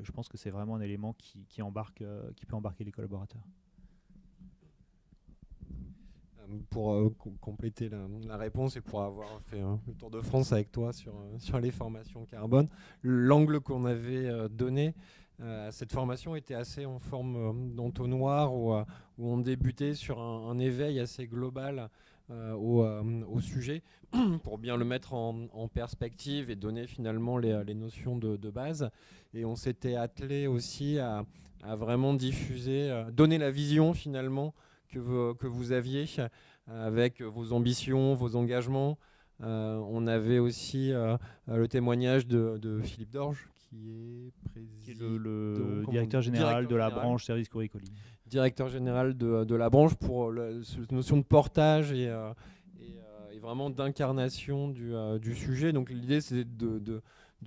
je pense que c'est vraiment un élément qui peut embarquer les collaborateurs. Pour compléter la réponse et pour avoir fait le tour de France avec toi sur les formations carbone, l'angle qu'on avait donné à cette formation était assez en forme d'entonnoir, où on débutait sur un éveil assez global au sujet pour bien le mettre en perspective et donner finalement les notions de base. Et on s'était attelé aussi à vraiment diffuser, donner la vision finalement que vous aviez avec vos ambitions, vos engagements. On avait aussi le témoignage de Philippe Dorge, qui est le directeur général de la branche Service Courricolis. Directeur général de la branche pour cette notion de portage et vraiment d'incarnation du sujet. Donc l'idée, c'est de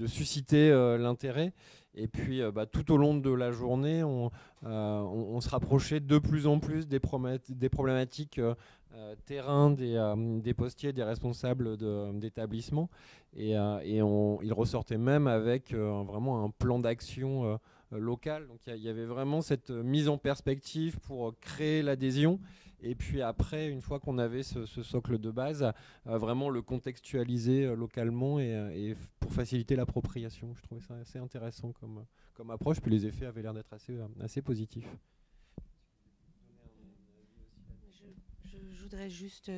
susciter l'intérêt. Et puis tout au long de la journée, on se rapprochait de plus en plus des problématiques terrain des postiers, des responsables d'établissements. Et il ressortait même avec vraiment un plan d'action local. Donc il y avait vraiment cette mise en perspective pour créer l'adhésion. Et puis après, une fois qu'on avait ce socle de base, vraiment le contextualiser localement et pour faciliter l'appropriation. Je trouvais ça assez intéressant comme approche. Puis les effets avaient l'air d'être assez positifs. Je voudrais juste,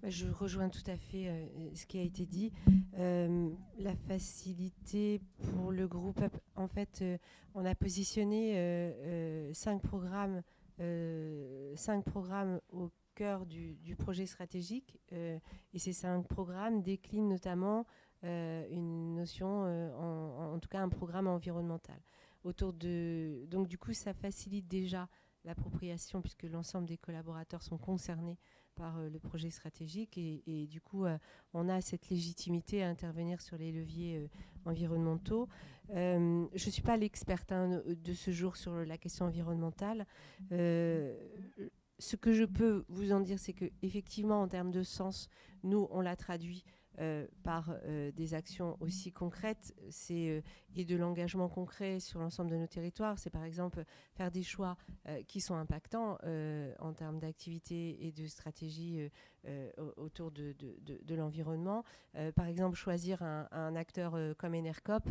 je rejoins tout à fait ce qui a été dit. La facilité pour le groupe, en fait, on a positionné 5 programmes au cœur du projet stratégique. Et ces 5 programmes déclinent notamment une notion, en tout cas un programme environnemental. Donc du coup, ça facilite déjà l'appropriation puisque l'ensemble des collaborateurs sont concernés par le projet stratégique et du coup on a cette légitimité à intervenir sur les leviers environnementaux. Je ne suis pas l'experte de ce jour sur la question environnementale. Ce que je peux vous en dire, c'est qu'effectivement en termes de sens, nous on l'a traduit par des actions aussi concrètes et de l'engagement concret sur l'ensemble de nos territoires. C'est par exemple faire des choix qui sont impactants en termes d'activité et de stratégie autour de l'environnement. Par exemple, choisir un acteur comme Enercop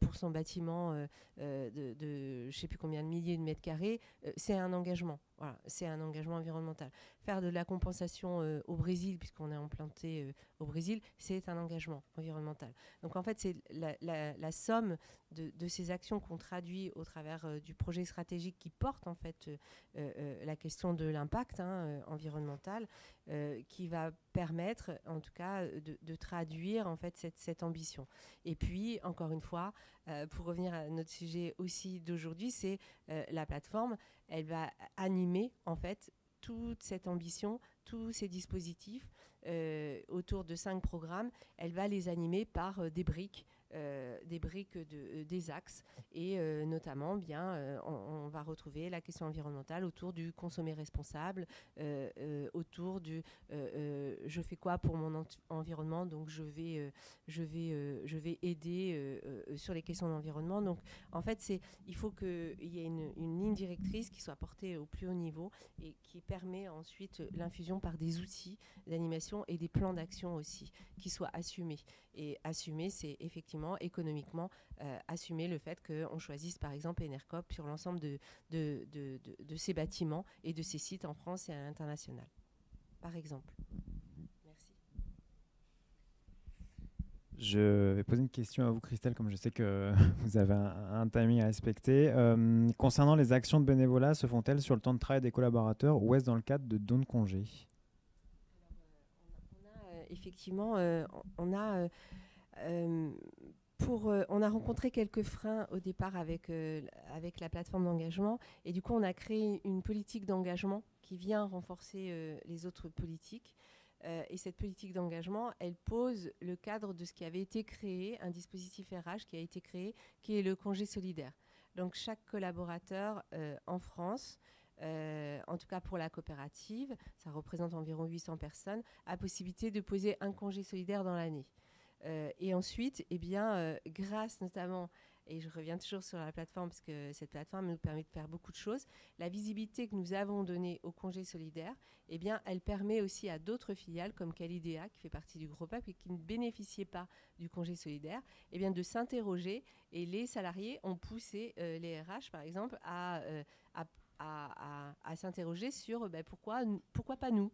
pour son bâtiment de je ne sais plus combien de milliers de mètres carrés, c'est un engagement. Voilà, c'est un engagement environnemental. Faire de la compensation au Brésil, puisqu'on est implanté au Brésil, c'est un engagement environnemental. Donc en fait, c'est la somme de ces actions qu'on traduit au travers du projet stratégique qui porte en fait la question de l'impact environnemental, qui va permettre en tout cas de traduire en fait cette ambition. Et puis encore une fois, pour revenir à notre sujet aussi d'aujourd'hui, c'est la plateforme, elle va animer en fait toute cette ambition, tous ces dispositifs autour de 5 programmes, elle va les animer par des briques des axes, et notamment on va retrouver la question environnementale autour du consommer responsable, autour du je fais quoi pour mon environnement, donc je vais aider sur les questions d'environnement. Donc en fait il faut qu'il y ait une ligne directrice qui soit portée au plus haut niveau et qui permet ensuite l'infusion par des outils d'animation et des plans d'action aussi qui soient assumés. Et assumer, c'est effectivement économiquement assumer le fait qu'on choisisse par exemple Enercop sur l'ensemble de ces bâtiments et de ces sites en France et à l'international, par exemple. Merci. Je vais poser une question à vous, Christelle, comme je sais que vous avez un timing à respecter. Concernant les actions de bénévolat, se font-elles sur le temps de travail des collaborateurs ou est-ce dans le cadre de dons de congés ? Effectivement, on a rencontré quelques freins au départ avec la plateforme d'engagement, et du coup on a créé une politique d'engagement qui vient renforcer les autres politiques. Et cette politique d'engagement, elle pose le cadre de ce qui avait été créé, un dispositif RH qui a été créé, qui est le congé solidaire. Donc chaque collaborateur en France, en tout cas pour la coopérative, ça représente environ 800 personnes, a possibilité de poser un congé solidaire dans l'année. Et ensuite, grâce notamment, et je reviens toujours sur la plateforme parce que cette plateforme nous permet de faire beaucoup de choses, la visibilité que nous avons donnée au congé solidaire, elle permet aussi à d'autres filiales comme Calidea, qui fait partie du groupe UP et qui ne bénéficiait pas du congé solidaire, de s'interroger, et les salariés ont poussé les RH par exemple à s'interroger sur pourquoi pas nous.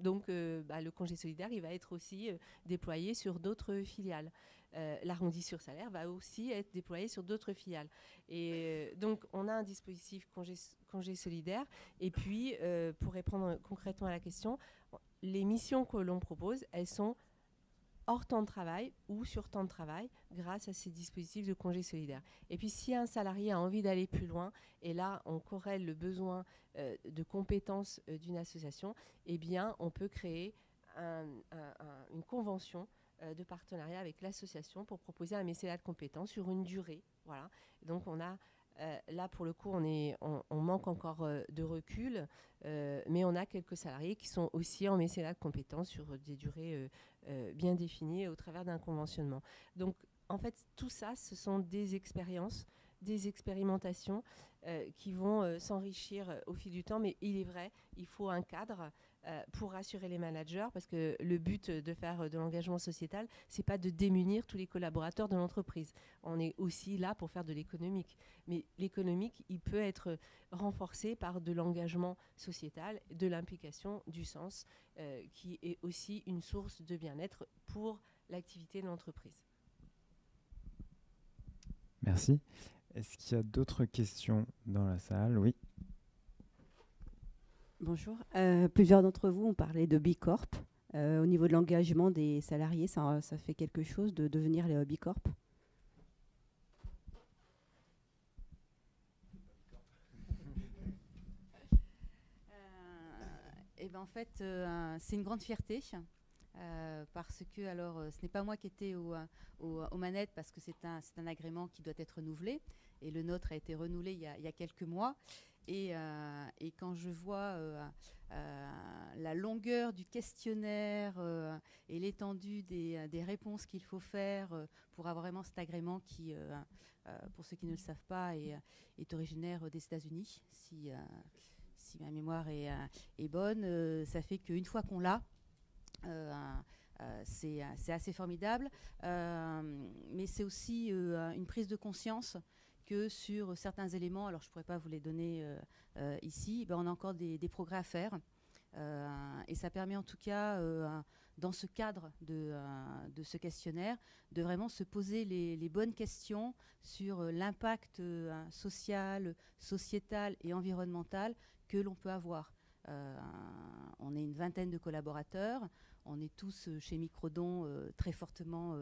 Donc le congé solidaire, il va être aussi déployé sur d'autres filiales. L'arrondi sur salaire va aussi être déployé sur d'autres filiales. Et donc on a un dispositif congé solidaire. Et puis pour répondre concrètement à la question, les missions que l'on propose, elles sont hors temps de travail ou sur temps de travail grâce à ces dispositifs de congé solidaire. Et puis si un salarié a envie d'aller plus loin, et là on corrèle le besoin de compétences d'une association, on peut créer une convention de partenariat avec l'association pour proposer un mécénat de compétences sur une durée. Voilà. Donc on a là pour le coup on manque encore de recul, mais on a quelques salariés qui sont aussi en mécénat de compétences sur des durées bien définies au travers d'un conventionnement. Donc en fait tout ça, ce sont des expériences, des expérimentations qui vont s'enrichir au fil du temps, mais il est vrai, il faut un cadre pour rassurer les managers, parce que le but de faire de l'engagement sociétal, c'est pas de démunir tous les collaborateurs de l'entreprise. On est aussi là pour faire de l'économique. Mais l'économique, il peut être renforcé par de l'engagement sociétal, de l'implication, du sens, qui est aussi une source de bien-être pour l'activité de l'entreprise. Merci. Est-ce qu'il y a d'autres questions dans la salle ? Oui. Bonjour. Plusieurs d'entre vous ont parlé de B Corp. Au niveau de l'engagement des salariés, ça fait quelque chose de devenir les B Corp ? En fait, c'est une grande fierté. Parce que ce n'est pas moi qui étais aux manettes, parce que c'est un agrément qui doit être renouvelé, et le nôtre a été renouvelé il y a quelques mois, et quand je vois la longueur du questionnaire et l'étendue des réponses qu'il faut faire pour avoir vraiment cet agrément qui, pour ceux qui ne le savent pas, est originaire des États-Unis, si ma mémoire est bonne, ça fait qu'une fois qu'on l'a, c'est assez formidable, mais c'est aussi une prise de conscience que sur certains éléments, alors je ne pourrais pas vous les donner ici, on a encore des progrès à faire. Et ça permet en tout cas, dans ce cadre de ce questionnaire, de vraiment se poser les bonnes questions sur l'impact social, sociétal et environnemental que l'on peut avoir. On est une vingtaine de collaborateurs, on est tous chez Microdon très fortement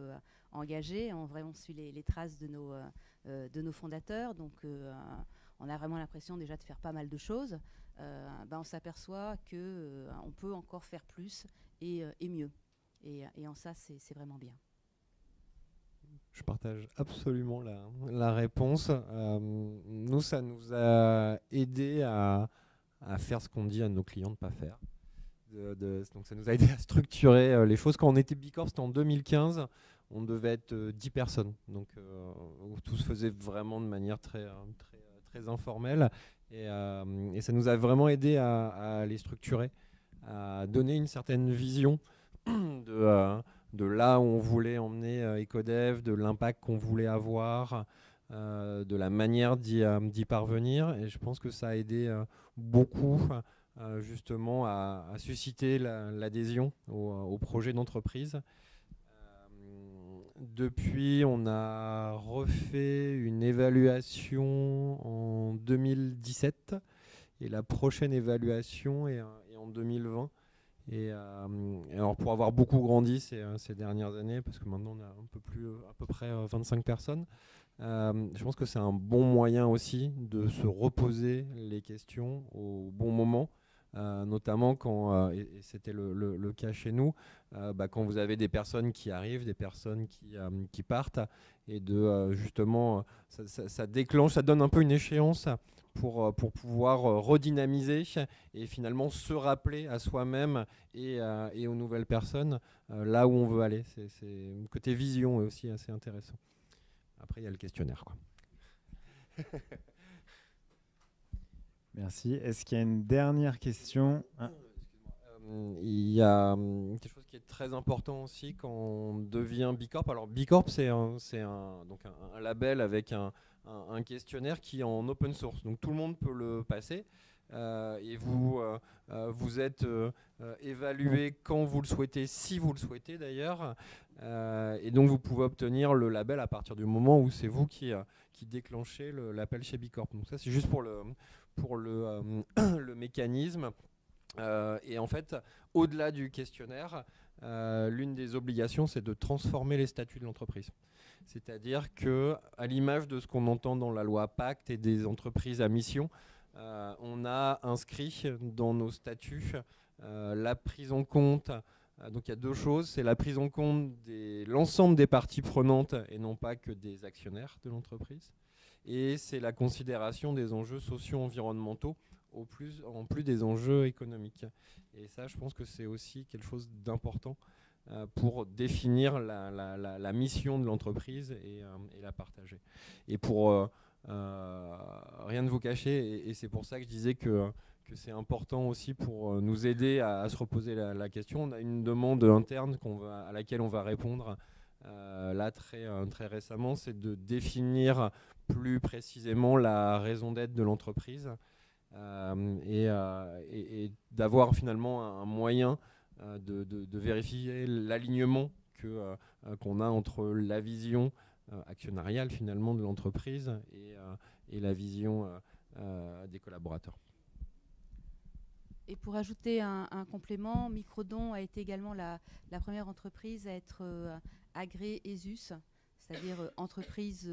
engagés, on vraiment suit les traces de nos fondateurs, donc on a vraiment l'impression déjà de faire pas mal de choses. On s'aperçoit qu'on peut encore faire plus et mieux. Et en ça, c'est vraiment bien. Je partage absolument la réponse. Nous, ça nous a aidé à faire ce qu'on dit à nos clients de ne pas faire. Donc ça nous a aidé à structurer les choses. Quand on était Bicorp, c'était en 2015, on devait être 10 personnes. Donc tout se faisait vraiment de manière très informelle. Et ça nous a vraiment aidé à les structurer, à donner une certaine vision de là où on voulait emmener Ecodev, de l'impact qu'on voulait avoir, de la manière d'y parvenir. Et je pense que ça a aidé beaucoup justement à susciter l'adhésion au projet d'entreprise. Depuis, on a refait une évaluation en 2017 et la prochaine évaluation est en 2020. Et alors pour avoir beaucoup grandi ces dernières années, parce que maintenant on a à peu près 25 personnes, je pense que c'est un bon moyen aussi de se reposer les questions au bon moment. Notamment quand, et c'était le cas chez nous, quand vous avez des personnes qui arrivent, des personnes qui partent, et justement, ça déclenche, ça donne un peu une échéance pour pouvoir redynamiser et finalement se rappeler à soi-même et aux nouvelles personnes là où on veut aller. C'est le côté vision est aussi assez intéressant. Après, il y a le questionnaire, quoi. Merci. Est-ce qu'il y a une dernière question? Il y a quelque chose qui est très important aussi quand on devient Bicorp. Alors Bicorp, c'est un label avec un questionnaire qui est en open source. Donc tout le monde peut le passer. Et vous êtes évalué quand vous le souhaitez, si vous le souhaitez d'ailleurs. Et donc vous pouvez obtenir le label à partir du moment où c'est vous qui déclenchez l'appel chez Bicorp. Donc ça, c'est juste pour le mécanisme. Et en fait, au-delà du questionnaire, l'une des obligations, c'est de transformer les statuts de l'entreprise. C'est-à-dire qu'à l'image de ce qu'on entend dans la loi Pacte et des entreprises à mission, on a inscrit dans nos statuts la prise en compte. Donc il y a deux choses, c'est la prise en compte de l'ensemble des parties prenantes et non pas que des actionnaires de l'entreprise. Et c'est la considération des enjeux socio-environnementaux en plus des enjeux économiques. Et ça, je pense que c'est aussi quelque chose d'important pour définir la mission de l'entreprise et la partager. Et pour rien ne vous cacher, et c'est pour ça que je disais que c'est important aussi pour nous aider à se reposer la question. On a une demande interne à laquelle on va répondre là très récemment, c'est de définir plus précisément la raison d'être de l'entreprise et d'avoir finalement un moyen de vérifier l'alignement qu'on a entre la vision actionnariale finalement de l'entreprise et la vision des collaborateurs. Et pour ajouter un complément, Microdon a été également la première entreprise à être agréée ESUS, c'est-à-dire entreprise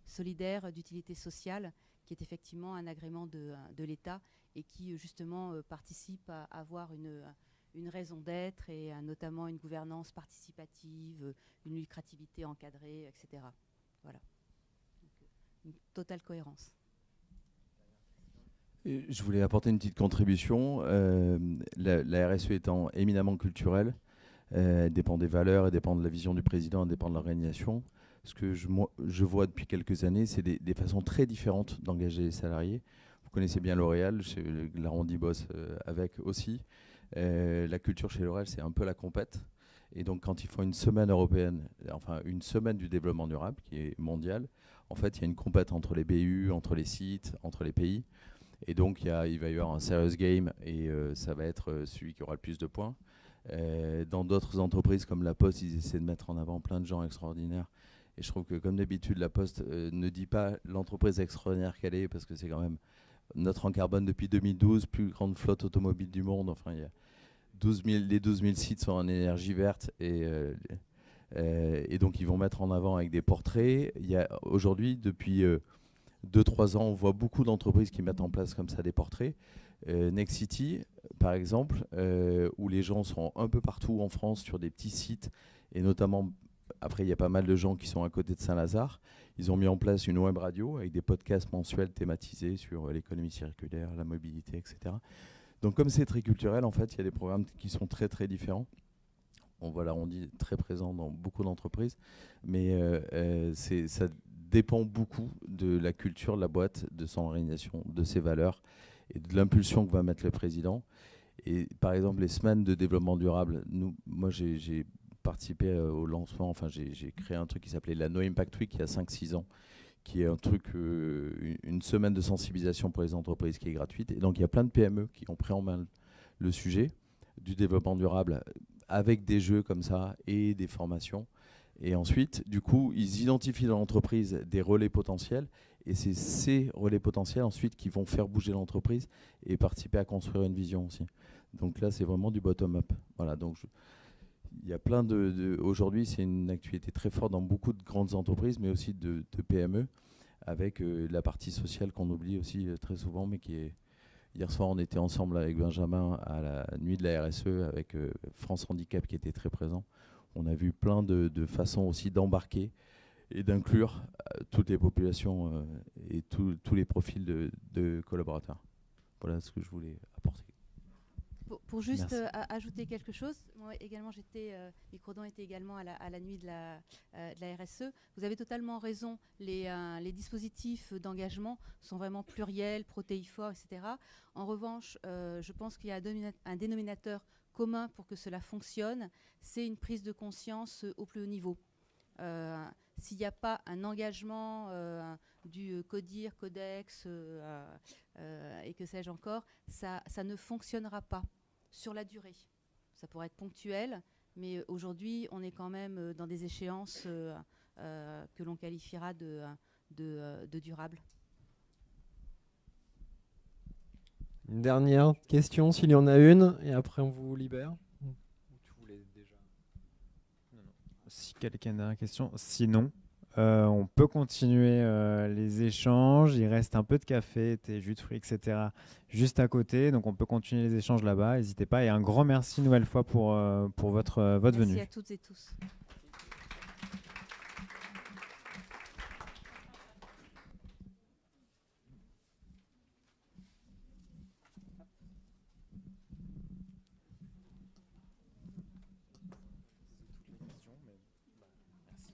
solidaire d'utilité sociale, qui est effectivement un agrément de l'État et qui justement participe à avoir une raison d'être et notamment une gouvernance participative, une lucrativité encadrée, etc. Voilà. Donc, une totale cohérence. Je voulais apporter une petite contribution. La RSE étant éminemment culturelle, elle dépend des valeurs, elle dépend de la vision du président, elle dépend de l'organisation. Ce que je vois depuis quelques années, c'est des façons très différentes d'engager les salariés. Vous connaissez bien L'Oréal, l'arrondi bosse avec aussi. La culture chez L'Oréal, c'est un peu la compète. Et donc quand ils font une semaine européenne, enfin une semaine du développement durable qui est mondiale, en fait il y a une compète entre les BU, entre les sites, entre les pays. Et donc, il va y avoir un serious game et ça va être celui qui aura le plus de points. Dans d'autres entreprises comme La Poste, ils essaient de mettre en avant plein de gens extraordinaires. Et je trouve que, comme d'habitude, La Poste ne dit pas l'entreprise extraordinaire qu'elle est, parce que c'est quand même neutre en carbone depuis 2012, plus grande flotte automobile du monde. Enfin, il y a les 12 000 sites sont en énergie verte. Et donc, ils vont mettre en avant avec des portraits. Aujourd'hui, depuis 2-3 ans, on voit beaucoup d'entreprises qui mettent en place comme ça des portraits. Nexity, par exemple, où les gens sont un peu partout en France sur des petits sites, et notamment, après, il y a pas mal de gens qui sont à côté de Saint-Lazare. Ils ont mis en place une web radio avec des podcasts mensuels thématisés sur l'économie circulaire, la mobilité, etc. Donc, comme c'est très culturel, en fait, il y a des programmes qui sont très, très différents. On voit l'arrondi très présent dans beaucoup d'entreprises, mais ça dépend beaucoup de la culture de la boîte, de son organisation, de ses valeurs et de l'impulsion que va mettre le président. Et par exemple, les semaines de développement durable, moi j'ai participé au lancement, enfin j'ai créé un truc qui s'appelait la No Impact Week il y a 5-6 ans, qui est un truc, une semaine de sensibilisation pour les entreprises qui est gratuite. Et donc il y a plein de PME qui ont pris en main le sujet du développement durable avec des jeux comme ça et des formations. Et ensuite, du coup, ils identifient dans l'entreprise des relais potentiels, et c'est ces relais potentiels ensuite qui vont faire bouger l'entreprise et participer à construire une vision aussi. Donc là, c'est vraiment du bottom-up. Voilà, donc il y a plein aujourd'hui, c'est une actualité très forte dans beaucoup de grandes entreprises, mais aussi de PME, avec la partie sociale qu'on oublie aussi très souvent, mais qui est... Hier soir, on était ensemble avec Benjamin à la nuit de la RSE, avec France Handicap qui était très présent. On a vu plein de façons aussi d'embarquer et d'inclure toutes les populations et tous les profils de collaborateurs. Voilà ce que je voulais apporter. Pour juste ajouter quelque chose, moi également Microdon était également à la nuit de la RSE. Vous avez totalement raison, les dispositifs d'engagement sont vraiment pluriels, protéiformes, etc. En revanche, je pense qu'il y a un dénominateur commun pour que cela fonctionne, c'est une prise de conscience au plus haut niveau. S'il n'y a pas un engagement du CODIR, Codex et que sais-je encore, ça ne fonctionnera pas sur la durée. Ça pourrait être ponctuel, mais aujourd'hui, on est quand même dans des échéances que l'on qualifiera de durables. Une dernière question, s'il y en a une, et après on vous libère. Tu voulais déjà... Si quelqu'un a une question, sinon, on peut continuer les échanges. Il reste un peu de café, thé, jus de fruits, etc. juste à côté. Donc on peut continuer les échanges là-bas. N'hésitez pas. Et un grand merci une nouvelle fois pour votre venue. Merci à toutes et tous.